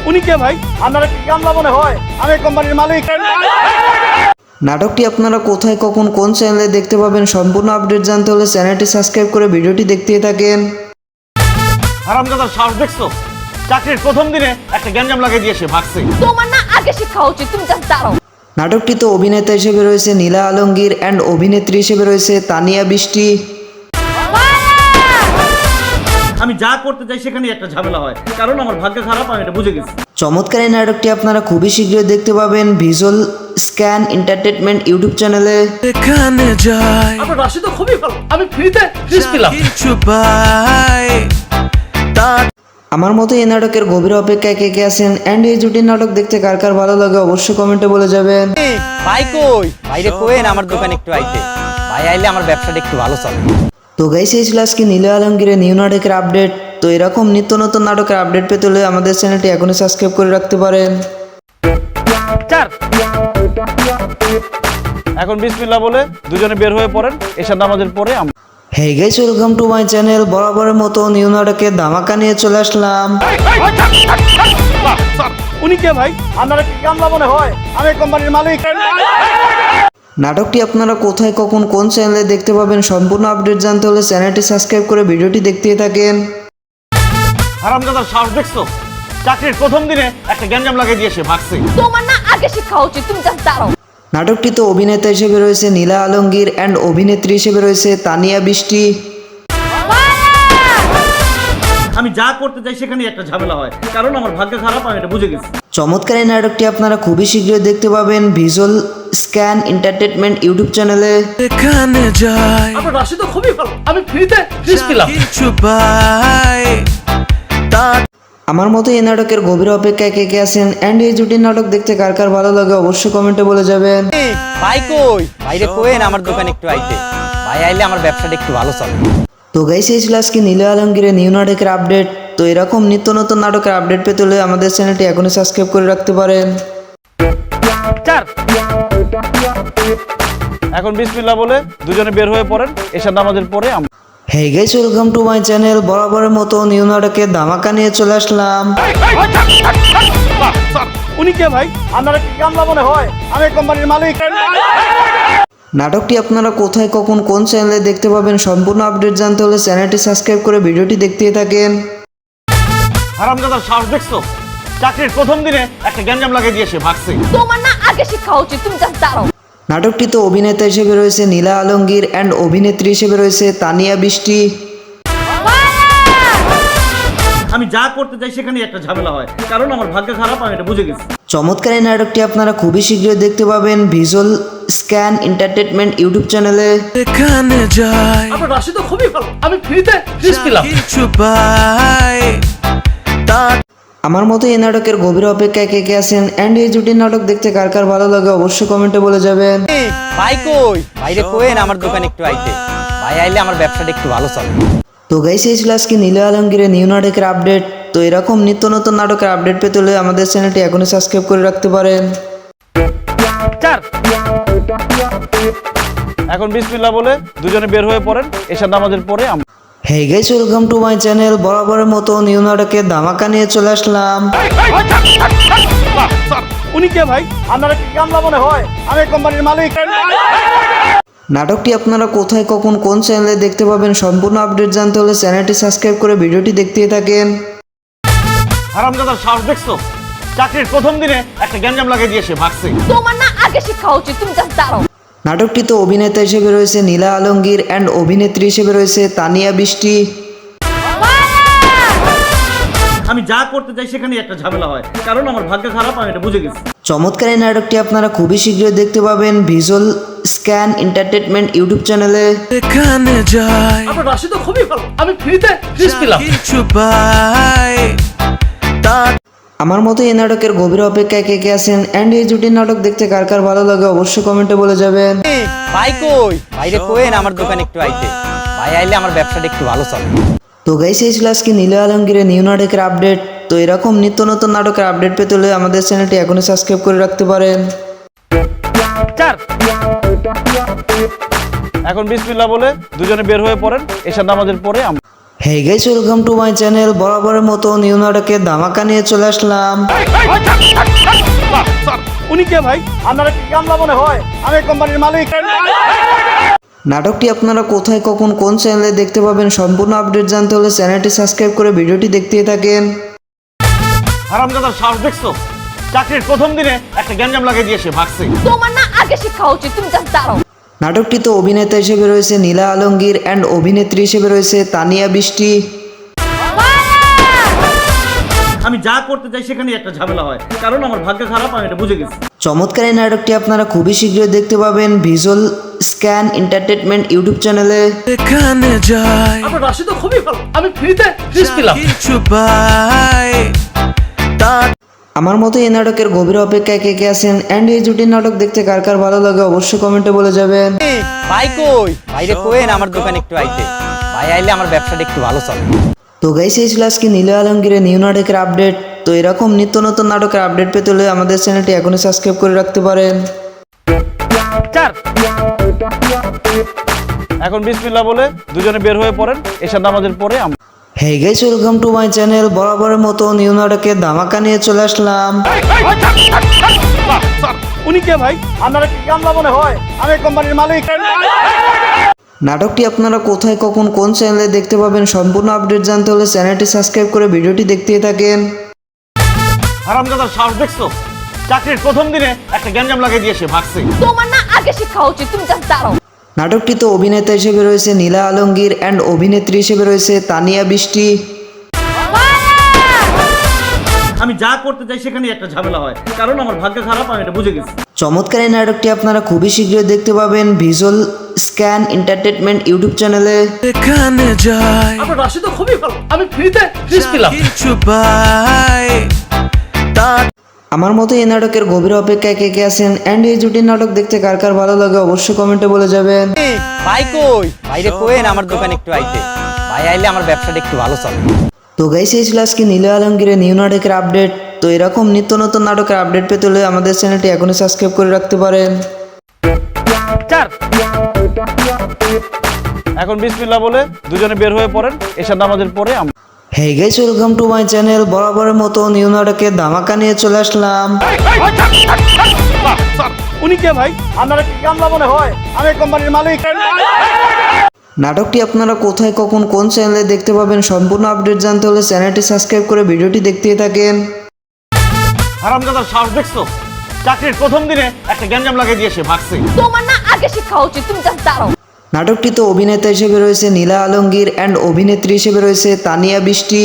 উনি কে ভাই? আপনারা কি কামলা মনে হয়? আমি কোম্পানির মালিক। নাটকটি আপনারা কোথায় কখন কোন চ্যানেলে দেখতে পাবেন সম্পূর্ণ আপডেট জানতে হলে চ্যানেলটি সাবস্ক্রাইব করে ভিডিওটি দেখতেই থাকেন। হারামজাদার সাহস দেখছো? চাকরির প্রথম দিনে একটা গ্যাঞ্জাম লাগিয়ে দিয়ে সে ভাগছে। তোমার না আগে শিক্ষা উচিত, তুমি জাস্ট দাঁড়াও। নাটকটিতে অভিনেতা হিসেবে রয়েছে নীলা আলমগীর অ্যান্ড অভিনেত্রী হিসেবে রয়েছে তানিয়া বৃষ্টি। আমি যা করতে চাই সেখানে একটা ঝামেলা হয়, কারণ আমার ভাগ্য খারাপ, আমি এটা বুঝে গেছি। চমৎকার এই নাটকটি আপনারা খুবই শীঘ্রই দেখতে পাবেন ভিজুয়াল স্ক্যান এন্টারটেনমেন্ট ইউটিউব চ্যানেলে। এখানে যাই আপনার রাশি তো খুবই ভালো, আমি ফ্রিতে ফিস পেলাম। কিছু পাই তার আমার মতো এই নাটকের গভীর অপেক্ষায় কে কে আছেন অ্যান্ড এই জুটির নাটক দেখতে কার কার ভালো লাগে অবশ্যই কমেন্টে বলে যাবেন। ভাই কই? বাইরে কোয়েন আমার দোকানে একটু আইতে। ভাই আইলে আমার ব্যবসাটা একটু ভালো চলে। তো গাইস এই ছিল আজকে নীল আলমগীরের নিউ নাটকের আপডেট। তো এরকম নিত্য নতুন নাটকের আপডেট পেতে হলে আমাদের চ্যানেলটি এখনই সাবস্ক্রাইব করে রাখতে পারেন। এখন বিসমিল্লাহ বলে দুজনে বের হয়ে পড়েন, এশার নামাজের পরে আমরা hey guys, welcome to my channel. বরাবরের মতো নিউ নাটকের ধামাকা নিয়ে চলে আসলাম। উনি কে ভাই? আপনারা কি কামলা মনে হয়? আমি কোম্পানির মালিক। নাটকটি আপনারা কোথায় কখন কোন চ্যানেলে দেখতে পাবেন সম্পূর্ণ আপডেট জানতে হলে চ্যানেলটি সাবস্ক্রাইব করে ভিডিওটি দেখতেই থাকেন। হারামজাদার সাহস দেখছো? চাকরির প্রথম দিনে একটা গ্যাঞ্জাম লাগিয়ে দিয়ে সে ভাগছে। তোমার না আগে শিক্ষা উচিত, তুমি জাস্ট দাঁড়াও। নাটকটিতে অভিনেতা হিসেবে রয়েছে নীলা আলমগীর অ্যান্ড অভিনেত্রী হিসেবে রয়েছে তানিয়া বৃষ্টি। আমি যা করতে চাই সেখানে একটা ঝামেলা হয়, কারণ আমার ভাগ্য খারাপ, আমি এটা বুঝে গেছি। চমৎকার এই নাটকটি আপনারা খুবই শীঘ্রই দেখতে পাবেন ভিজুয়াল স্ক্যান এন্টারটেনমেন্ট ইউটিউব চ্যানেলে। এখানে যাই আপনার রাশি তো খুবই ভালো, আমি ফ্রিতে ফিস পেলাম। কিছু পাই তার আমার মতো এই নাটকের গভীর অপেক্ষায় কে কে আছেন অ্যান্ড এই জুটির নাটক দেখতে কার কার ভালো লাগে অবশ্যই কমেন্টে বলে যাবেন। ভাই কই বাইরে কোয়েন আমার দোকানে একটু আইতে ভাই আইলে আমার ব্যবসাটা একটু ভালো চলে তো গাইস এই ছিল আজকে নীল আলমগীরের নিউ নাটকের আপডেট। তো এরকম নিত্য নতুন নাটকের আপডেট পেতে হলে আমাদের চ্যানেলটি এখনই সাবস্ক্রাইব করে রাখতে পারেন। এখন বিসমিল্লাহ বলে দুজনে বের হয়ে পড়েন, এশার নামাজের পরে আমরা hey guys, welcome to my channel. বরাবরের মতো নিউ নাটকের ধামাকা নিয়ে চলে আসলাম। উনি কে ভাই? আপনারা কি কামলা মনে হয়? আমি কোম্পানির মালিক। নাটকটি আপনারা কোথায় কখন কোন চ্যানেলে দেখতে পাবেন সম্পূর্ণ আপডেট জানতে হলে চ্যানেলটি সাবস্ক্রাইব করে ভিডিওটি দেখতেই থাকেন। হারামজাদার সাহস দেখছো? চাকরির প্রথম দিনে একটা গ্যাঞ্জাম লাগিয়ে দিয়েছে, ভাগছে। তোমার না আগে শিক্ষা উচিত, তুমি জাস্ট দাঁড়াও। নাটকটিতে অভিনেতা হিসেবে রয়েছে নীলা আলমগীর অ্যান্ড অভিনেত্রী হিসেবে রয়েছে তানিয়া বৃষ্টি। আমি যা করতে চাই সেখানেই একটা ঝামেলা হয়, কারণ আমার ভাগ্য খারাপ, আমি এটা বুঝে গেছি। চমৎকার এই নাটকটি আপনারা খুবই শীঘ্রই দেখতে পাবেন ভিজুয়াল স্ক্যান এন্টারটেনমেন্ট ইউটিউব চ্যানেলে। এখানে যাই আপনার রাশি তো খুবই ভালো, আমি ফ্রিতে ফিস পেলাম। কিছু পাই তার আমার মতো এই নাটকের গভীর অপেক্ষায় কে কে আছেন অ্যান্ড এই জুটির নাটক দেখতে কার কার ভালো লাগে অবশ্যই কমেন্টে বলে যাবেন। ভাই কই বাইরে কোয়েন আমার দোকানে একটু আইতে ভাই আইলে আমার ব্যবসাটা একটু ভালো চলে তো গাইস এই ছিল আজকে নীল আলমগীরের নিউ নাটকের আপডেট। তো এরকম নিত্য নতুন নাটকের আপডেট পেতে হলে আমাদের চ্যানেলটি এখনই সাবস্ক্রাইব করে রাখতে পারেন। এখন বিসমিল্লাহ বলে দুজনে বের হয়ে পড়েন, এশার নামাজের পরে আমরা hey guys, welcome to my channel. বরাবরের মতো নিউ নাটকের ধামাকা নিয়ে চলে আসলাম। উনি কে ভাই? আপনারা কি কামলা মনে হয়? আমি কোম্পানির মালিক। নাটকটি আপনারা কোথায় কখন কোন চ্যানেলে দেখতে পাবেন সম্পূর্ণ আপডেট জানতে হলে চ্যানেলটি সাবস্ক্রাইব করে ভিডিওটি দেখতেই থাকেন। হারামজাদার সাহস দেখছো? চাকরির প্রথম দিনে একটা গ্যাঞ্জাম লাগিয়ে দিয়েছে, ভাগছে। তোমার না আগে শিক্ষা উচিত, তুমি জাস্ট দাঁড়াও। নাটকটিতে অভিনেতা হিসেবে রয়েছে নীলা আলমগীর অ্যান্ড অভিনেত্রী হিসেবে রয়েছে তানিয়া বৃষ্টি। আমি যা করতে চাই সেখানেই একটা ঝামেলা হয়, কারণ আমার ভাগ্য খারাপ, আমি এটা বুঝে গেছি। চমৎকার এই নাটকটি আপনারা খুবই শীঘ্রই দেখতে পাবেন ভিজুয়াল স্ক্যান এন্টারটেনমেন্ট ইউটিউব চ্যানেলে। এখানে যাই আপনার রাশি তো খুবই ভালো, আমি ফ্রিতে ফিস পেলাম। কিছু পাই তার আমার মতো এই নাটকের গভীর অপেক্ষায় কে কে আছেন অ্যান্ড এই জুটির নাটক দেখতে কার কার ভালো লাগে অবশ্যই কমেন্টে বলে যাবেন। ভাই কই বাইরে কোয়েন আমার দোকানে একটু আইতে ভাই আইলে আমার ব্যবসাটা একটু ভালো চলে তো গাইস এই ছিল আজকে নীল আলমগীরের নিউ নাটকের আপডেট। তো এরকম নিত্য নতুন নাটকের আপডেট পেতে হলে আমাদের চ্যানেলটি এখনই সাবস্ক্রাইব করে রাখতে পারেন। এখন বিসমিল্লাহ বলে দুজনে বের হয়ে পড়েন, এশার নামাজের পরে আমরা hey guys, welcome to my channel. বরাবরের মতো নিউ নাটকের ধামাকা নিয়ে চলে আসলাম। উনি কে ভাই? আপনারা কি কামলা মনে হয়? আমি কোম্পানির মালিক। নাটকটি আপনারা কোথায় কখন কোন চ্যানেলে দেখতে পাবেন সম্পূর্ণ আপডেট জানতে হলে চ্যানেলটি সাবস্ক্রাইব করে ভিডিওটি দেখতেই থাকেন। হারামজাদার সাহস দেখছো? চাকরির প্রথম দিনে একটা গ্যাঞ্জাম লাগিয়ে দিয়েছে, ভাগছে। তোমার না আগে শিক্ষা উচিত, তুমি জাস্ট দাঁড়াও। নাটকটিতে অভিনেতা হিসেবে রয়েছে নীলা আলমগীর অ্যান্ড অভিনেত্রী হিসেবে রয়েছে তানিয়া বৃষ্টি। আমি যা করতে চাই সেখানেই একটা ঝামেলা হয়, কারণ আমার ভাগ্য খারাপ, আমি এটা বুঝে গেছি। চমৎকার এই নাটকটি আপনারা খুবই শীঘ্রই দেখতে পাবেন ভিজুয়াল স্ক্যান এন্টারটেনমেন্ট ইউটিউব চ্যানেলে। এখানে যাই আপনার রাশি তো খুবই ভালো, আমি ফ্রিতে ফিস পেলাম। কিছু পাই তার আমার মতো এই নাটকের গভীর অপেক্ষায় কে কে আছেন অ্যান্ড এই জুটির নাটক দেখতে কার কার ভালো লাগে অবশ্যই কমেন্টে বলে যাবেন। ভাই কই বাইরে কোয়েন আমার দোকানে একটু আইতে ভাই আইলে আমার ব্যবসাটা একটু ভালো চলে তো গাইস এই ছিল আজকে নীল আলমগীরের নিউ নাটকের আপডেট। তো এরকম নিত্য নতুন নাটকের আপডেট পেতে হলে আমাদের চ্যানেলটি এখনই সাবস্ক্রাইব করে রাখতে পারেন। এখন বিসমিল্লাহ বলে দুজনে বের হয়ে পড়েন, এশার নামাজের পরে আমরা hey guys, welcome to my channel. বরাবরের মতো নিউ নাটকের ধামাকা নিয়ে চলে আসলাম। উনি কে ভাই? আপনারা কি কামলা মনে হয়? আমি কোম্পানির মালিক। নাটকটি আপনারা কোথায় কখন কোন চ্যানেলে দেখতে পাবেন সম্পূর্ণ আপডেট জানতে হলে চ্যানেলটি সাবস্ক্রাইব করে ভিডিওটি দেখতেই থাকেন। হারামজাদার সাহস দেখছো? চাকরির প্রথম দিনে একটা গ্যাঞ্জাম লাগিয়ে দিয়েছে, ভাগছে। তোমার না আগে শিক্ষা উচিত, তুমি জাস্ট দাঁড়াও। নাটকটিতে অভিনেতা হিসেবে রয়েছে নীলা আলমগীর অ্যান্ড অভিনেত্রী হিসেবে রয়েছে তানিয়া বৃষ্টি। আমি যা করতে চাই সেখানেই একটা ঝামেলা হয়, কারণ আমার ভাগ্য খারাপ, আমি এটা বুঝে গেছি। চমৎকার এই নাটকটি আপনারা খুবই শীঘ্রই দেখতে পাবেন ভিজুয়াল স্ক্যান এন্টারটেনমেন্ট ইউটিউব চ্যানেলে। এখানে যাই আপনার রাশি তো খুবই ভালো, আমি ফ্রিতে ফিস পেলাম। কিছু পাই তার আমার মতো এই নাটকের গভীর অপেক্ষায় কে কে আছেন অ্যান্ড এই জুটির নাটক দেখতে কার কার ভালো লাগে অবশ্যই কমেন্টে বলে যাবেন। ভাই কই বাইরে কোয়েন আমার দোকানে একটু আইতে, ভাই আইলে আমার ব্যবসাটা একটু ভালো চলে। তো গাইস এই ছিল আজকে নীল আলমগীরের নিউ নাটকের আপডেট। তো এরকম নিত্য নতুন নাটকের আপডেট পেতে হলে আমাদের চ্যানেলটি এখনই সাবস্ক্রাইব করে রাখতে পারেন। এখন বিসমিল্লাহ বলে দুজনে বের হয়ে পড়েন, এশার নামাজের পরে আমরা hey guys welcome to my channel. বরাবরের মতো নিউ নাটকের ধামাকা নিয়ে চলে আসলাম। উনি কে ভাই? আপনারা কি কামলা মনে হয়? আমি কোম্পানির মালিক। নাটকটি আপনারা কোথায় কখন কোন চ্যানেলে দেখতে পাবেন সম্পূর্ণ আপডেট জানতে হলে চ্যানেলটি সাবস্ক্রাইব করে ভিডিওটি দেখতেই থাকেন। হারামজাদার সাহস দেখছো? চাকরির প্রথম দিনে একটা গ্যাঞ্জাম লাগিয়ে দিয়ে সে ভাগছে। তোমার না আগে শিক্ষা উচিত, তুমি জাস্ট দাঁড়াও। নাটকটিতে অভিনেতা হিসেবে রয়েছে নীলা আলমগীর অ্যান্ড অভিনেত্রী হিসেবে রয়েছে তানিয়া বৃষ্টি।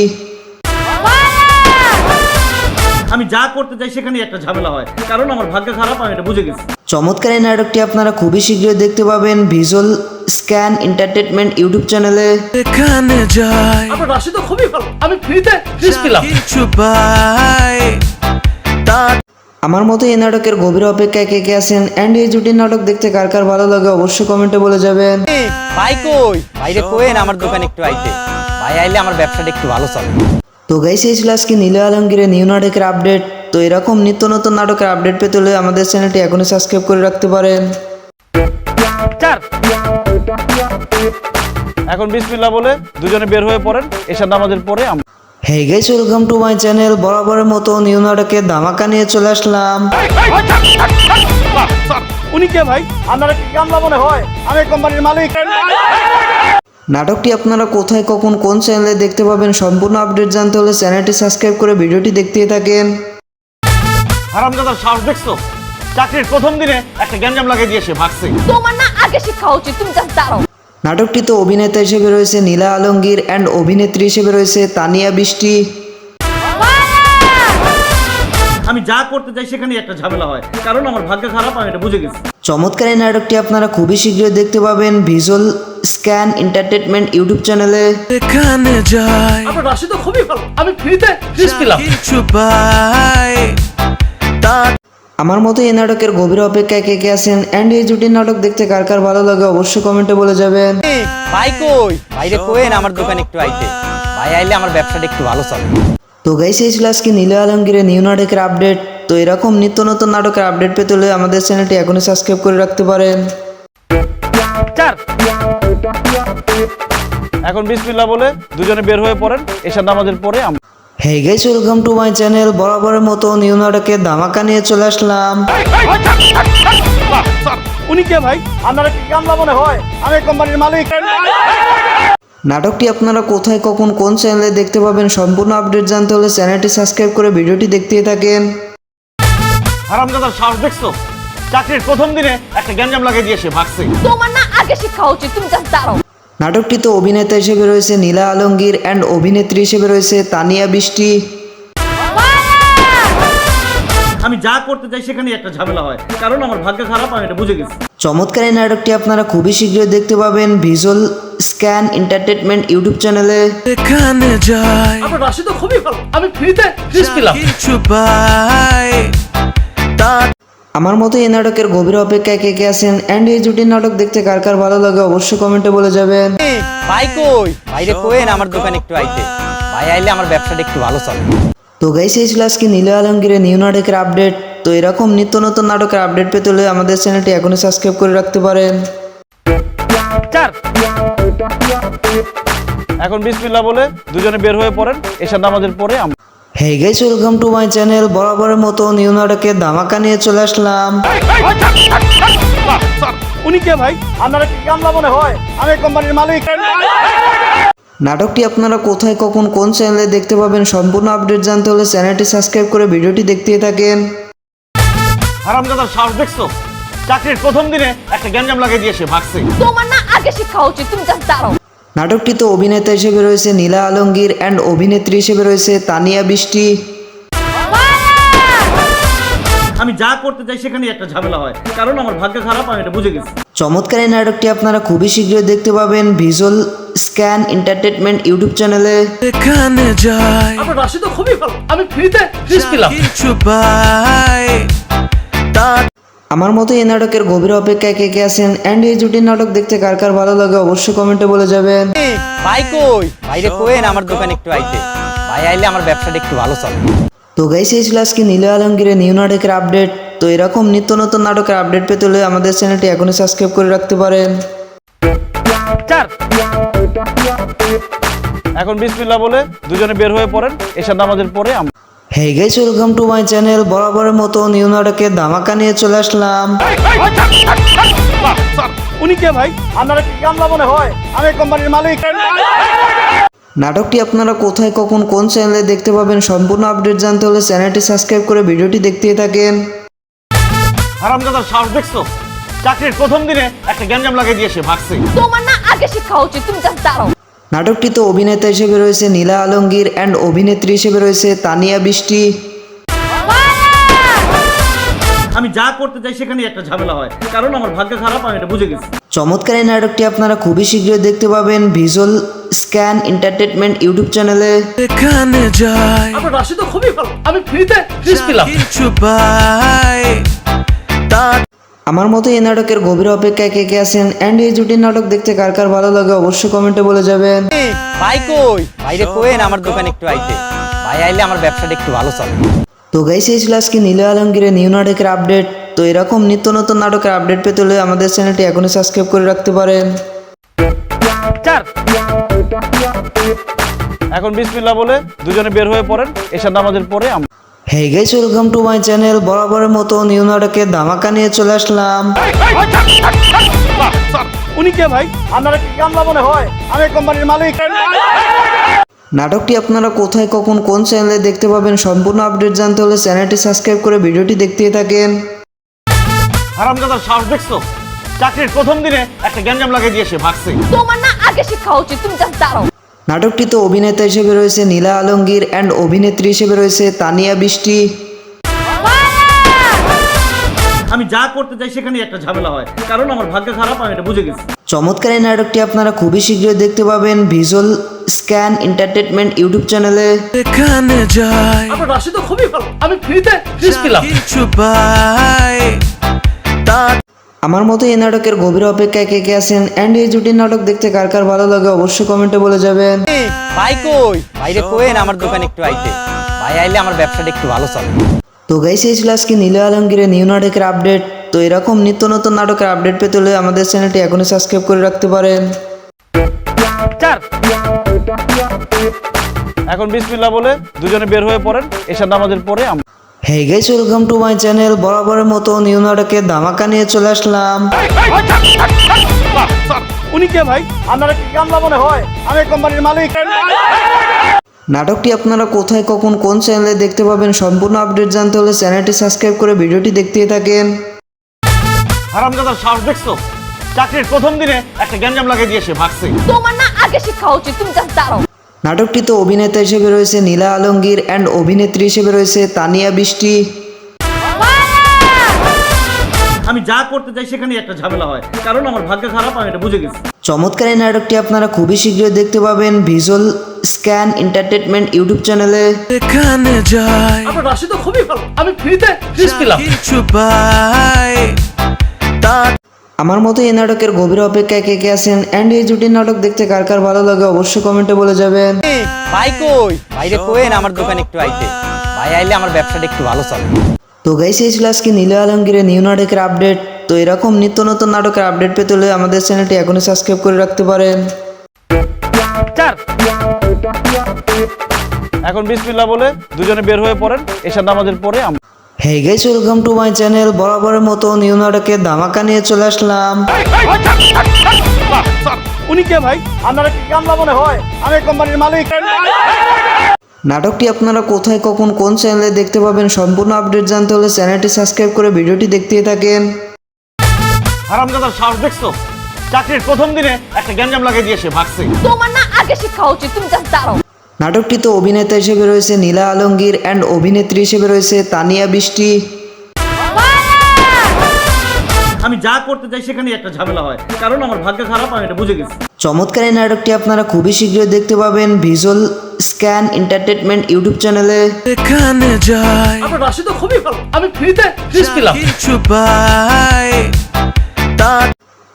আমি যা করতে চাই সেখানেই একটা ঝামেলা হয়, কারণ আমার ভাগ্য খারাপ, আমি এটা বুঝে গেছি। চমৎকার এই নাটকটি আপনারা খুবই শীঘ্রই দেখতে পাবেন ভিজুয়াল স্ক্যান এন্টারটেনমেন্ট ইউটিউব চ্যানেলে। যেখানে যাই আপনার রাশি তো খুবই ভালো, আমি ফ্রিতে ফিস পেলাম। কিছু পাই তার আমার মতো এই নাটকের গভীর অপেক্ষায় কে কে আছেন অ্যান্ড এই জুটির নাটক দেখতে কার কার ভালো লাগে অবশ্যই কমেন্টে বলে যাবেন। ভাই কই বাইরে কোয়েন আমার দোকানে একটু আইতে, ভাই আইলে আমার ব্যবসাটা একটু ভালো চলে। তো গাইস এই ছিল আজকে নীল আলমগীরের নিউ নাটকের আপডেট। তো এরকম নিত্য নতুন নাটকের আপডেট পেতে হলে আমাদের চ্যানেলটি এখনই সাবস্ক্রাইব করে রাখতে পারেন। এখন বিসমিল্লাহ বলে দুজনে বের হয়ে পড়েন, এশার নামাজের পরে আমরা hey guys welcome to my channel. বরাবরের মতো নিউ নাটকের ধামাকা নিয়ে চলে আসলাম। উনি কে ভাই? আপনারা কি কামলা মনে হয়? আমি কোম্পানির মালিক। নাটকটি আপনারা কোথায় কখন কোন চ্যানেলে দেখতে পাবেন সম্পূর্ণ আপডেট জানতে হলে চ্যানেলটি সাবস্ক্রাইব করে ভিডিওটি দেখতেই থাকেন। হারামজাদার সাহস দেখছো? চাকরির প্রথম দিনে একটা গ্যাঞ্জাম লাগিয়ে দিয়ে সে ভাগছে। তোমার না আগে শিক্ষা উচিত, তুমি জাস্ট দাঁড়াও। নাটকটিতে অভিনেতা হিসেবে রয়েছে নীলা আলমগীর অ্যান্ড অভিনেত্রী হিসেবে রয়েছে তানিয়া বৃষ্টি। আমি যা করতে চাই সেখানেই একটা ঝামেলা হয়, কারণ আমার ভাগ্য খারাপ, আমি এটা বুঝে গেছি। চমৎকার এই নাটকটি আপনারা খুবই শীঘ্রই দেখতে পাবেন ভিজুয়াল স্ক্যান এন্টারটেনমেন্ট ইউটিউব চ্যানেলে। যেখানে যাই আপনার রাশি তো খুবই ভালো, আমি ফ্রিতে ফিস পেলাম। কিছু পাই তার আমার মতো এই নাটকের গভীর অপেক্ষায় কে কে আছেন অ্যান্ড এই জুটির নাটক দেখতে কার কার ভালো লাগে অবশ্যই কমেন্টে বলে যাবেন। ভাই কই বাইরে কোয়েন আমার দোকানে একটু আইতে, ভাই আইলে আমার ব্যবসাটা একটু ভালো চলে। তো গাইস এই ছিল আজকে নীল আলমগীরের নিউ নাটকের আপডেট। তো এরকম নিত্য নতুন নাটকের আপডেট পেতে হলে আমাদের চ্যানেলটি এখনই সাবস্ক্রাইব করে রাখতে পারেন। এখন বিসমিল্লাহ বলে দুজনে বের হয়ে পড়েন, এশার নামাজের পরে আমরা hey guys welcome to my channel. বরাবরের মতো নিউ নাটকের ধামাকা নিয়ে চলে আসলাম। উনি কে ভাই? আপনারা কি কামলা মনে হয়? আমি কোম্পানির মালিক। নাটকটি আপনারা কোথায় কখন কোন চ্যানেলে দেখতে পাবেন সম্পূর্ণ আপডেট জানতে হলে চ্যানেলটি সাবস্ক্রাইব করে ভিডিওটি দেখতেই থাকেন। হারামজাদার সাহস দেখছো? চাকরির প্রথম দিনে একটা গ্যাঞ্জাম লাগিয়ে দিয়ে সে ভাগছে। তোমার না আগে শিক্ষা উচিত, তুমি জাস্ট দাঁড়াও। নাটকটিতে অভিনেতা হিসেবে রয়েছে নীলা আলমগীর অ্যান্ড অভিনেত্রী হিসেবে রয়েছে তানিয়া বৃষ্টি। আমি যা করতে চাই সেখানেই একটা ঝামেলা হয়, কারণ আমার ভাগ্য খারাপ, আমি এটা বুঝে গেছি। চমৎকার এই নাটকটি আপনারা খুবই শীঘ্রই দেখতে পাবেন ভিজুয়াল স্ক্যান এন্টারটেনমেন্ট ইউটিউব চ্যানেলে। যেখানে যাই আপনার রাশি তো খুবই ভালো, আমি ফ্রিতে ফিস পেলাম। কিছু পাই তার আমার মতো এই নাটকের গভীর অপেক্ষায় কে কে আছেন অ্যান্ড এই জুটির নাটক দেখতে কার কার ভালো লাগে অবশ্যই কমেন্টে বলে যাবেন। ভাই কই বাইরে কোয়েন আমার দোকানে একটু আইতে, ভাই আইলে আমার ব্যবসাটা একটু ভালো চলে। তো গাইস এই ছিল আজকে নীল আলমগীরের নিউ নাটকের আপডেট। তো এরকম নিত্য নতুন নাটকের আপডেট পেতে হলে আমাদের চ্যানেলটি এখনই সাবস্ক্রাইব করে রাখতে পারেন। এখন বিসমিল্লাহ বলে দুজনে বের হয়ে পড়েন, এশার নামাজের পরে আমরা hey guys welcome to my channel. বরাবরের মতো নিউ নাটকের ধামাকা নিয়ে চলে আসলাম। উনি কে ভাই? আপনারা কি কামলা মনে হয়? আমি কোম্পানির মালিক। নাটকটি আপনারা কোথায় কখন কোন চ্যানেলে দেখতে পাবেন সম্পূর্ণ আপডেট জানতে হলে চ্যানেলটি সাবস্ক্রাইব করে ভিডিওটি দেখতেই থাকেন। হারামজাদার সাহস দেখছো? চাকরির প্রথম দিনে একটা গ্যাঞ্জাম লাগিয়ে দিয়ে সে ভাগছে। তোমার না আগে শিক্ষা উচিত, তুমি জাস্ট দাঁড়াও। নাটকটিতে অভিনেতা হিসেবে রয়েছে নীলা আলমগীর অ্যান্ড অভিনেত্রী হিসেবে রয়েছে তানিয়া বৃষ্টি। আমি যা করতে চাই সেখানেই একটা ঝামেলা হয়, কারণ আমার ভাগ্য খারাপ, আমি এটা বুঝে গেছি। চমৎকার এই নাটকটি আপনারা খুবই শীঘ্রই দেখতে পাবেন ভিজুয়াল স্ক্যান এন্টারটেনমেন্ট ইউটিউব চ্যানেলে। যেখানে যাই আপনার রাশি তো খুবই ভালো, আমি ফ্রিতে ফিস পেলাম। কিছু পাই তার আমার মতো এই নাটকের গভীর অপেক্ষায় কে কে আছেন অ্যান্ড এই জুটির নাটক দেখতে কার কার ভালো লাগে অবশ্যই কমেন্টে বলে যাবেন। ভাই কই বাইরে কোয়েন আমার দোকানে একটু আইতে, ভাই আইলে আমার ব্যবসাটা একটু ভালো চলে। তো গাইস এই ছিল আজকে নীল আলমগীরের নিউ নাটকের আপডেট। তো এরকম নিত্য নতুন নাটকের আপডেট পেতে হলে আমাদের চ্যানেলটি এখনই সাবস্ক্রাইব করে রাখতে পারেন। এখন বিসমিল্লাহ বলে দুজনে বের হয়ে পড়েন, এশার নামাজের পরে আমরা hey guys welcome to my channel. বরাবরের মতো নিউ নাটকের ধামাকা নিয়ে চলে আসলাম। উনি কে ভাই? আপনারা কি কামলা মনে হয়? আমি কোম্পানির মালিক। নাটকটি আপনারা কোথায় কখন কোন চ্যানেলে দেখতে পাবেন সম্পূর্ণ আপডেট জানতে হলে চ্যানেলটি সাবস্ক্রাইব করে ভিডিওটি দেখতেই থাকেন। হারামজাদার সাহস দেখছো? চাকরির প্রথম দিনে একটা গ্যাঞ্জাম লাগিয়ে দিয়ে সে ভাগছে। তোমার না আগে শিক্ষা উচিত, তুমি জাস্ট দাঁড়াও। নাটকটিতে অভিনেতা হিসেবে রয়েছে নীলা আলমগীর অ্যান্ড অভিনেত্রী হিসেবে রয়েছে তানিয়া বৃষ্টি। আমি যা করতে চাই সেখানেই একটা ঝামেলা হয়, কারণ আমার ভাগ্য খারাপ, আমি এটা বুঝে গেছি। চমৎকার এই নাটকটি আপনারা খুবই শীঘ্রই দেখতে পাবেন ভিজুয়াল স্ক্যান এন্টারটেনমেন্ট ইউটিউব চ্যানেলে। যেখানে যাই আপনার রাশি তো খুবই ভালো, আমি ফ্রিতে ফিস পেলাম। কিছু পাই তার আমার মতো এই নাটকের গভীর অপেক্ষায় কে কে আছেন অ্যান্ড এই জুটির নাটক দেখতে কার কার ভালো লাগে অবশ্যই কমেন্টে বলে যাবেন। ভাই কই বাইরে কোয়েন আমার দোকানে একটু আইতে, ভাই আইলে আমার ব্যবসাটা একটু ভালো চলে। তো গাইস এই ছিল আজকে নীল আলমগীরের নিউ নাটকের আপডেট। তো এরকম নিত্য নতুন নাটকের আপডেট পেতে হলে আমাদের চ্যানেলটি এখনই সাবস্ক্রাইব করে রাখতে পারেন। এখন বিসমিল্লাহ বলে দুজনে বের হয়ে পড়েন, এশার নামাজের পরে আমরা hey guys welcome to my channel. বরাবরের মতো নিউ নাটকের ধামাকা নিয়ে চলে আসলাম। উনি কে ভাই? আপনারা কি কামলা মনে হয়? আমি কোম্পানির মালিক। নাটকটি আপনারা কোথায় কখন কোন চ্যানেলে দেখতে পাবেন সম্পূর্ণ আপডেট জানতে হলে চ্যানেলটি সাবস্ক্রাইব করে ভিডিওটি দেখতেই থাকেন। হারামজাদার সাহস দেখছো? চাকরির প্রথম দিনে একটা গ্যাঞ্জাম লাগিয়ে দিয়ে সে ভাগছে। তোমার না আগে শিক্ষা উচিত, তুমি জাস্ট দাঁড়াও। নাটকটিতে অভিনেতা হিসেবে রয়েছে নীলা আলমগীর অ্যান্ড অভিনেত্রী হিসেবে রয়েছে তানিয়া বৃষ্টি। আমি যা করতে চাই সেখানেই একটা ঝামেলা হয়, কারণ আমার ভাগ্য খারাপ, আমি এটা বুঝে গেছি। চমৎকার এই নাটকটি আপনারা খুবই শীঘ্রই দেখতে পাবেন ভিজুয়াল স্ক্যান এন্টারটেনমেন্ট ইউটিউব চ্যানেলে। যেখানে যাই আপনার রাশি তো খুবই ভালো, আমি ফ্রিতে ফিস পেলাম। কিছু পাই তার আমার মতো এই নাটকের গভীর অপেক্ষায় কে কে আছেন অ্যান্ড এই জুটির নাটক দেখতে কার কার ভালো লাগে অবশ্যই কমেন্টে বলে যাবেন। ভাই কই বাইরে কোয়েন আমার দোকানে একটু আইতে, ভাই আইলে আমার ব্যবসাটা একটু ভালো চলে। তো গাইস এই ছিল আজকে নীল আলমগীরের নিউ নাটকের আপডেট। তো এরকম নিত্য নতুন নাটকের আপডেট পেতে হলে আমাদের চ্যানেলটি এখনই সাবস্ক্রাইব করে রাখতে পারেন। এখন বিসমিল্লাহ বলে দুজনে বের হয়ে পড়েন, এশার নামাজের পরে আমরা hey guys welcome to my channel. বরাবরের মতো নিউ নাটকের ধামাকা নিয়ে চলে আসলাম। উনি কে ভাই? আপনারা কি কামলা মনে হয়? আমি কোম্পানির মালিক। নাটকটি আপনারা কোথায় কখন কোন চ্যানেলে দেখতে পাবেন সম্পূর্ণ আপডেট জানতে হলে চ্যানেলটি সাবস্ক্রাইব করে ভিডিওটি দেখতেই থাকেন। হারামজাদার সাহস দেখছো? চাকরির প্রথম দিনে একটা গ্যাঞ্জাম লাগিয়ে দিয়ে সে ভাগছে। তোমার না আগে শিক্ষা উচিত, তুমি জাস্ট দাঁড়াও। নাটকটিতে অভিনেতা হিসেবে রয়েছে নীলা আলমগীর অ্যান্ড অভিনেত্রী হিসেবে রয়েছে তানিয়া বৃষ্টি। আমি যা করতে চাই সেখানেই একটা ঝামেলা হয়, কারণ আমার ভাগ্য খারাপ, আমি এটা বুঝে গেছি। চমৎকার এই নাটকটি আপনারা খুবই শীঘ্রই দেখতে পাবেন ভিজুয়াল স্ক্যান এন্টারটেনমেন্ট ইউটিউব চ্যানেলে। যেখানে যাই আপনার রাশি তো খুবই ভালো, আমি ফ্রিতে ফিস পেলাম। কিছু পাই তার আমার মতো এই নাটকের গভীর অপেক্ষায় কে কে আছেন অ্যান্ড এই জুটির নাটক দেখতে কার কার ভালো লাগে অবশ্যই কমেন্টে বলে যাবেন। ভাই কই বাইরে কোয়েন আমার দোকানে একটু আইতে, ভাই আইলে আমার ব্যবসাটা একটু ভালো চলে। তো গাইস এই ছিল আজকে নীল আলমগীরের নিউ নাটকের আপডেট। তো এরকম নিত্য নতুন নাটকের আপডেট পেতে হলে আমাদের চ্যানেলটি এখনই সাবস্ক্রাইব করে রাখতে পারেন। এখন বিসমিল্লাহ বলে দুজনে বের হয়ে পড়েন, এশার নামাজের পরে আমরা hey guys welcome to my channel. বরাবরের মতো নিউ নাটকের ধামাকা নিয়ে চলে আসলাম। উনি কে ভাই? আপনারা কি কামলা মনে হয়? আমি কোম্পানির মালিক। নাটকটি আপনারা কোথায় কখন কোন চ্যানেলে দেখতে পাবেন সম্পূর্ণ আপডেট জানতে হলে চ্যানেলটি সাবস্ক্রাইব করে ভিডিওটি দেখতেই থাকেন। হারামজাদার সাহস দেখছো? চাকরির প্রথম দিনে একটা গ্যাঞ্জাম লাগিয়ে দিয়ে সে ভাগছে। তোমার না আগে শিক্ষা উচিত, তুমি জাস্ট দাঁড়াও। নাটকটিতে অভিনেতা হিসেবে রয়েছে নীলা আলমগীর অ্যান্ড অভিনেত্রী হিসেবে রয়েছে তানিয়া বৃষ্টি। আমি যা করতে চাই সেখানেই একটা ঝামেলা হয়, কারণ আমার ভাগ্য খারাপ, আমি এটা বুঝে গেছি। চমৎকার এই নাটকটি আপনারা খুবই শীঘ্রই দেখতে পাবেন ভিজুয়াল স্ক্যান এন্টারটেনমেন্ট ইউটিউব চ্যানেলে। এখানে যাই আপনার রাশি তো খুবই ভালো, আমি ফ্রিতে ফিস পেলাম। কিছু পাই তার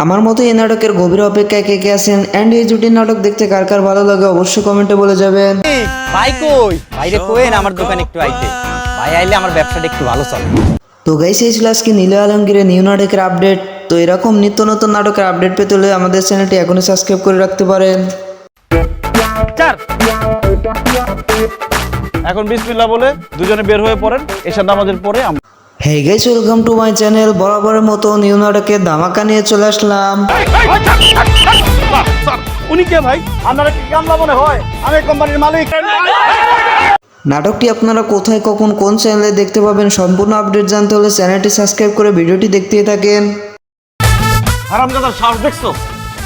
আমার মতো এই নাটকের গভীর অপেক্ষায় কে কে আছেন অ্যান্ড এই জুটির নাটক দেখতে কার কার ভালো লাগে অবশ্যই কমেন্টে বলে যাবেন। ভাই কই বাইরে কোয়েন আমার দোকানে একটু আইতে, ভাই আইলে আমার ব্যবসাটা একটু ভালো চলে। তো গাইস এই ছিল আজকে নীল আলমগীরের নিউ নাটকের আপডেট। তো এরকম নিত্য নতুন নাটকের আপডেট পেতে হলে আমাদের চ্যানেলটি এখনই সাবস্ক্রাইব করে রাখতে পারেন। এখন বিসমিল্লাহ বলে দুজনে বের হয়ে পড়েন, এশার নামাজের পরে আমরা hey guys welcome to my channel. বরাবরের মতো নিউ নাটকের ধামাকা নিয়ে চলে আসলাম। উনি কে ভাই? আপনারা কি কামলা মনে হয়? আমি কোম্পানির মালিক। নাটকটি আপনারা কোথায় কখন কোন চ্যানেলে দেখতে পাবেন সম্পূর্ণ আপডেট জানতে হলে চ্যানেলটি সাবস্ক্রাইব করে ভিডিওটি দেখতেই থাকেন। হারামজাদার সাহস দেখছো?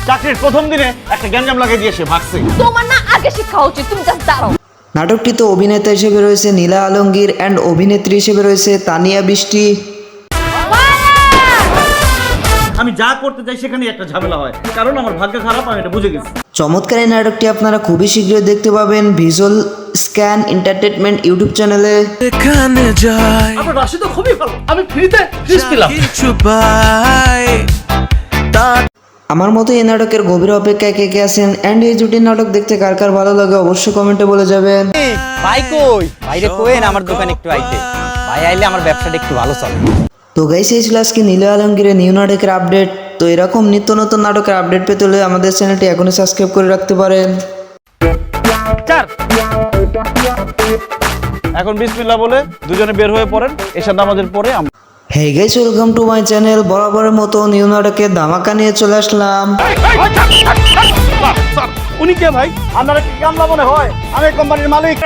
চাকরির প্রথম দিনে একটা গ্যাঞ্জাম লাগিয়ে দিয়ে সে ভাগছে। তোমার না আগে শিক্ষা উচিত, তুমি জাস্ট দাঁড়াও। নাটকটিতে অভিনেতা হিসেবে রয়েছে নীলা আলমগীর অ্যান্ড অভিনেত্রী হিসেবে রয়েছে তানিয়া বৃষ্টি। আমি যা করতে চাই সেখানেই একটা ঝামেলা হয়, কারণ আমার ভাগ্য খারাপ, আমি এটা বুঝে গেছি। চমৎকার এই নাটকটি আপনারা খুবই শীঘ্রই দেখতে পাবেন ভিজুয়াল স্ক্যান এন্টারটেনমেন্ট ইউটিউব চ্যানেলে। এখানে যাই আপনার রাশি তো খুবই ভালো, আমি ফ্রিতে ফিস পেলাম। কিছু পাই তার আমার মতো এই নাটকের গভীর অপেক্ষায় কে কে আছেন অ্যান্ড এই জুটির নাটক দেখতে কার কার ভালো লাগে অবশ্যই কমেন্টে বলে যাবেন। ভাই কই বাইরে কোয়েন আমার দোকানে একটু আইতে, ভাই আইলে আমার ব্যবসাটা একটু ভালো চলে। তো গাইস এই ছিল আজকে নীল আলমগীরের নিউ নাটকের আপডেট। তো এরকম নিত্য নতুন নাটকের আপডেট পেতে হলে আমাদের চ্যানেলটি এখনই সাবস্ক্রাইব করে রাখতে পারেন। এখন বিসমিল্লাহ বলে দুজনে বের হয়ে পড়েন, এশার নামাজের পরে আমরা hey guys welcome to my channel. বরাবরের মতো নিউ নাটকের ধামাকা নিয়ে চলে আসলাম। উনি কে ভাই? আপনারা কি কামলা মনে হয়? আমি কোম্পানির মালিক।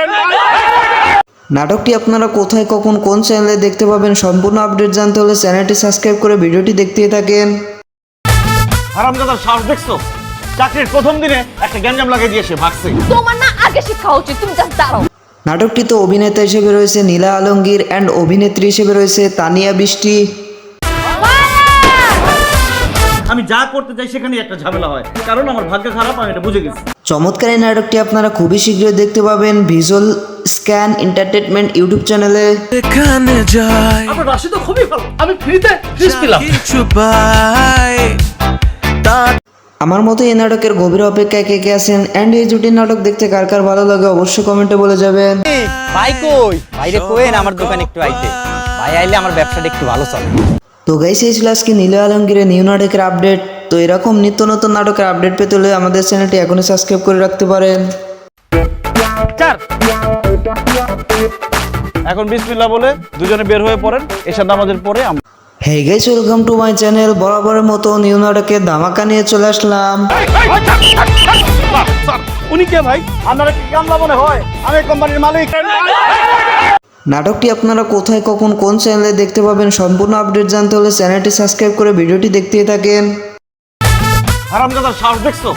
নাটকটি আপনারা কোথায় কখন কোন চ্যানেলে দেখতে পাবেন সম্পূর্ণ আপডেট জানতে হলে চ্যানেলটি সাবস্ক্রাইব করে ভিডিওটি দেখতেই থাকেন। হারামজাদার সাহস দেখছো? চাকরির প্রথম দিনে একটা গ্যাঞ্জাম লাগিয়ে দিয়ে সে ভাগছে। তোমার না আগে শিক্ষা উচিত, তুমি জাস্ট দাঁড়াও। নাটকটিতে অভিনেতা হিসেবে রয়েছে নীলা আলমগীর অ্যান্ড অভিনেত্রী হিসেবে রয়েছে তানিয়া বৃষ্টি। আমি যা করতে চাই সেখানেই একটা ঝামেলা হয়, কারণ আমার ভাগ্য খারাপ, আমি এটা বুঝে গেছি। চমৎকার এই নাটকটি আপনারা খুবই শীঘ্রই দেখতে পাবেন ভিজুয়াল স্ক্যান এন্টারটেনমেন্ট ইউটিউব চ্যানেলে। এখানে যাই আপনার রাশি তো খুবই ভালো, আমি ফ্রিতে ফিস পেলাম। কিছু পাই তার আমার মতো এই নাটকের গভীর অপেক্ষায় কে কে আছেন অ্যান্ড এই জুটির নাটক দেখতে কার কার ভালো লাগে অবশ্যই কমেন্টে বলে যাবেন। ভাই কই বাইরে কোয়েন আমার দোকানে একটু আইতে, ভাই আইলে আমার ব্যবসাটা একটু ভালো চলে। তো গাইস এই ছিল আজকে নীল আলমগীরের নিউ নাটকের আপডেট। তো এরকম নিত্য নতুন নাটকের আপডেট পেতে হলে আমাদের চ্যানেলটি এখনই সাবস্ক্রাইব করে রাখতে পারেন। এখন বিসমিল্লাহ বলে দুজনে বের হয়ে পড়েন, এশার নামাজের পরে আমরা hey guys welcome to my channel. বরাবরের মতো নিউ নাটকের ধামাকা নিয়ে চলে আসলাম। উনি কে ভাই? আপনারা কি কামলা মনে হয়? আমি কোম্পানির মালিক। নাটকটি আপনারা কোথায় কখন কোন চ্যানেলে দেখতে পাবেন সম্পূর্ণ আপডেট জানতে হলে চ্যানেলটি সাবস্ক্রাইব করে ভিডিওটি দেখতেই থাকেন। হারামজাদার সাহস দেখছো?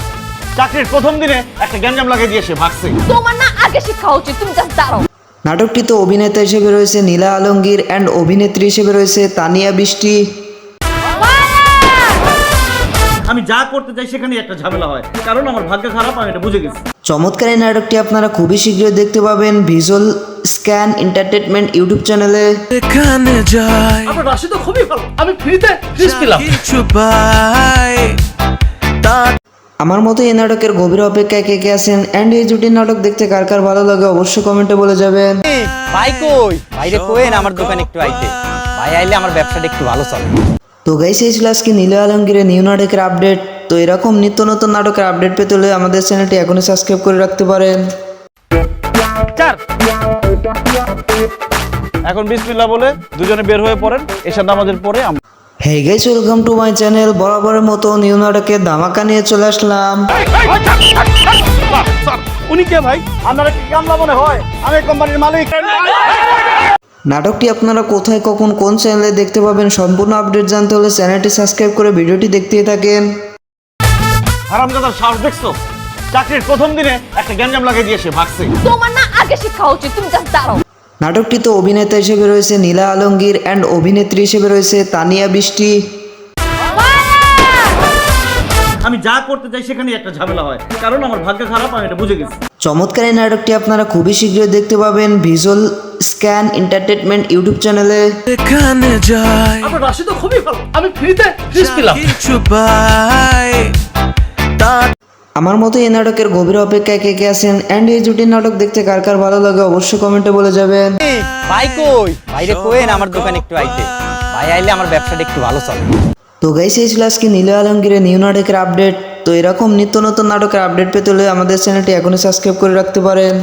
চাকরির প্রথম দিনে একটা গ্যাঞ্জাম লাগিয়ে দিয়ে সে ভাগছে। তোমার না আগে শিক্ষা উচিত, তুমি জাস্ট দাঁড়াও। নাটকটিতে অভিনেতা হিসেবে রয়েছে নীলা আলমগীর অ্যান্ড অভিনেত্রী হিসেবে রয়েছে তানিয়া বৃষ্টি। আমি যা করতে চাই সেখানেই একটা ঝামেলা হয়, কারণ আমার ভাগ্য খারাপ, আমি এটা বুঝে গেছি। চমৎকার এই নাটকটি আপনারা খুবই শীঘ্রই দেখতে পাবেন ভিজুয়াল স্ক্যান এন্টারটেনমেন্ট ইউটিউব চ্যানেলে। এখানে যাই আপনার রাশি তো খুবই ভালো, আমি ফ্রিতে ফিস পেলাম। কিছু পাই তার আমার মতো এই নাটকের গভীর অপেক্ষায় কে কে আছেন অ্যান্ড এই জুটির নাটক দেখতে কার কার ভালো লাগে অবশ্যই কমেন্টে বলে যাবেন। ভাই কই বাইরে কোয়েন আমার দোকানে একটু আইতে, ভাই আইলে আমার ব্যবসাটা একটু ভালো চলে। তো গাইস এই ছিল আজকে নীল আলমগীরের নিউ নাটকের আপডেট। তো এরকম নিত্য নতুন নাটকের আপডেট পেতে হলে আমাদের চ্যানেলটি এখনই সাবস্ক্রাইব করে রাখতে পারেন। এখন বিসমিল্লাহ বলে দুজনে বের হয়ে পড়েন, এশার নামাজের পরে আমরা hey guys welcome to my channel. বরাবরের মতো নিউ নাটকের ধামাকা নিয়ে চলে আসলাম। উনি কে ভাই? আপনারা কি কামলা মনে হয়? আমি কোম্পানির মালিক। নাটকটি আপনারা কোথায় কখন কোন চ্যানেলে দেখতে পাবেন সম্পূর্ণ আপডেট জানতে হলে চ্যানেলটি সাবস্ক্রাইব করে ভিডিওটি দেখতেই থাকেন। হারামজাদার সাহস দেখছো? চাকরির প্রথম দিনে একটা গ্যাঞ্জাম লাগিয়ে দিয়ে সে ভাগছে। তোমার না আগে শিক্ষা উচিত, তুমি জাস্ট দাঁড়াও। নাটকটিতে অভিনেতা হিসেবে রয়েছে নীলা আলমগীর অ্যান্ড অভিনেত্রী হিসেবে রয়েছে তানিয়া বৃষ্টি। আমি যা করতে চাই সেখানেই একটা ঝামেলা হয়, কারণ আমার ভাগ্য খারাপ, আমি এটা বুঝে গেছি। চমৎকার এই নাটকটি আপনারা খুবই শীঘ্রই দেখতে পাবেন ভিজুয়াল স্ক্যান এন্টারটেনমেন্ট ইউটিউব চ্যানেলে। এখানে যাই আপনার রাশি তো খুবই ভালো, আমি ফ্রিতে পেলাম। কিছু পাই তা আমার মতো এই নাটকের গভীর অপেক্ষায় কে কে আছেন অ্যান্ড এই জুটির নাটক দেখতে কার কার ভালো লাগে অবশ্যই কমেন্টে বলে যাবেন। ভাই কই বাইরে কোয়েন আমার দোকানে একটু আইতে, ভাই আইলে আমার ব্যবসাটা একটু ভালো চলে। তো গাইস এই ছিল আজকে নীল আলমগীরের নিউ নাটকের আপডেট। তো এরকম নিত্য নতুন নাটকের আপডেট পেতে হলে আমাদের চ্যানেলটি এখনই সাবস্ক্রাইব করে রাখতে পারেন।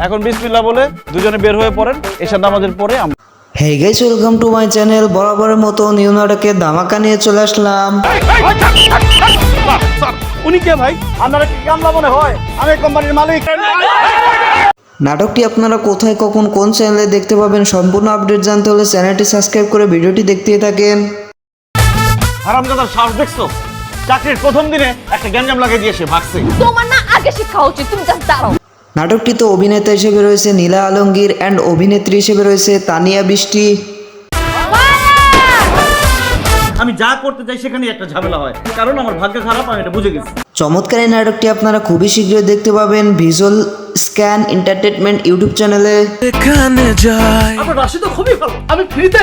এখন বিসমিল্লাহ বলে দুজনে বের হয়ে পড়েন, এশার নামাজের পরে আমরা hey guys welcome to my channel. বরাবরের মতো নিউ নাটকের ধামাকা নিয়ে চলে আসলাম। উনি কে ভাই? আপনারা কি কামলা মনে হয়? আমি কোম্পানির মালিক। নাটকটি আপনারা কোথায় কখন কোন চ্যানেলে দেখতে পাবেন সম্পূর্ণ আপডেট জানতে হলে চ্যানেলটি সাবস্ক্রাইব করে ভিডিওটি দেখতেই থাকেন। হারামজাদার সাহস দেখছো? চাকরির প্রথম দিনে একটা গ্যাঞ্জাম লাগিয়ে দিয়ে সে ভাগছে। তোমার না আগে শিক্ষা উচিত, তুমি জাস্ট দাঁড়াও। নাটকটিতে অভিনেতা হিসেবে রয়েছে নীলা আলমগীর অ্যান্ড অভিনেত্রী হিসেবে রয়েছে তানিয়া বৃষ্টি। আমি যা করতে চাই সেখানেই একটা ঝামেলা হয়, কারণ আমার ভাগ্য খারাপ, আমি এটা বুঝে গেছি। চমৎকার এই নাটকটি আপনারা খুবই শীঘ্রই দেখতে পাবেন ভিজুয়াল স্ক্যান এন্টারটেনমেন্ট ইউটিউব চ্যানেলে। এখানে যাই আপনার রাশি তো খুবই ভালো, আমি ফ্রিতে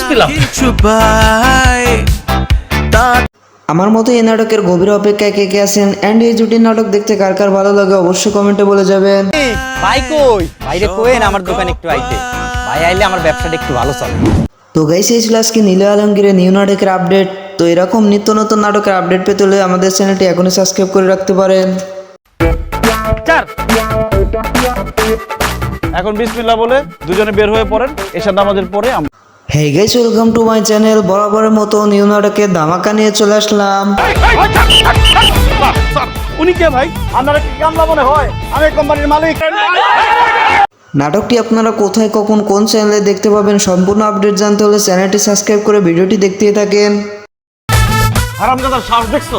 পেলাম। কিছু পাই তা আমার মতো এই নাটকের গভীর অপেক্ষায় কে কে আছেন অ্যান্ড এই জুটির নাটক দেখতে কার কার ভালো লাগে অবশ্যই কমেন্টে বলে যাবেন। ভাই কই বাইরে কোয়েন আমার দোকানে একটু আইতে, ভাই আইলে আমার ব্যবসাটা একটু ভালো চলে। তো গাইস এই ছিল আজকে নীল আলমগীরের নিউ নাটকের আপডেট। তো এরকম নিত্য নতুন নাটকের আপডেট পেতে হলে আমাদের চ্যানেলটি এখনই সাবস্ক্রাইব করে রাখতে পারেন। এখন বিসমিল্লাহ বলে দুজনে বের হয়ে পড়েন, এশার নামাজের পরে আমরা hey guys welcome to my channel. বরাবরের মতো নিউ নাটকের ধামাকা নিয়ে চলে আসলাম। উনি কে ভাই? আপনারা কি কামলা মনে হয়? আমি কোম্পানির মালিক। নাটকটি আপনারা কোথায় কখন কোন চ্যানেলে দেখতে পাবেন সম্পূর্ণ আপডেট জানতে হলে চ্যানেলটি সাবস্ক্রাইব করে ভিডিওটি দেখতেই থাকেন। হারামজাদার সাহস দেখছো?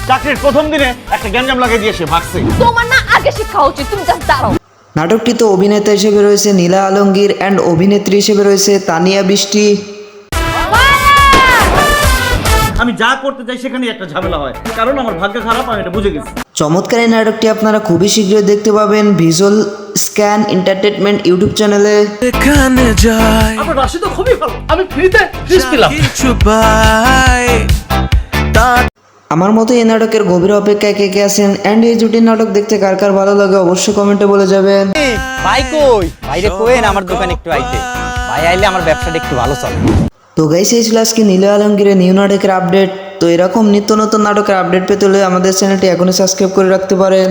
চাকরির প্রথম দিনে একটা গ্যাঞ্জাম লাগিয়ে দিয়ে সে ভাগছে। তোমার না আগে শিক্ষা উচিত, তুমি জাস্ট দাঁড়াও। নাটকটিতে অভিনেতা হিসেবে রয়েছে নীলা আলমগীর অ্যান্ড অভিনেত্রী হিসেবে রয়েছে তানিয়া বৃষ্টি। আমি যা করতে চাই সেখানেই একটা ঝামেলা হয়, কারণ আমার ভাগ্য খারাপ, আমি এটা বুঝে গেছি। চমৎকার এই নাটকটি আপনারা খুবই শীঘ্রই দেখতে পাবেন ভিজুয়াল স্ক্যান এন্টারটেনমেন্ট ইউটিউব চ্যানেলে। এখানে যাই আপনার রাশি তো খুবই ভালো, আমি ফ্রিতে পেলাম। কিছু পাই তা আমার মতো এই নাটকের গভীর অপেক্ষায় কে কে আছেন অ্যান্ড এই জুটির নাটক দেখতে কার কার ভালো লাগে অবশ্যই কমেন্টে বলে যাবেন। ভাই কই বাইরে কোয়েন আমার দোকানে একটু আইতে, ভাই আইলে আমার ব্যবসাটা একটু ভালো চলে। তো গাইস এই ছিল আজকে নীল আলমগীরের নিউ নাটকের আপডেট। তো এরকম নিত্য নতুন নাটকের আপডেট পেতে হলে আমাদের চ্যানেলটি এখনই সাবস্ক্রাইব করে রাখতে পারেন।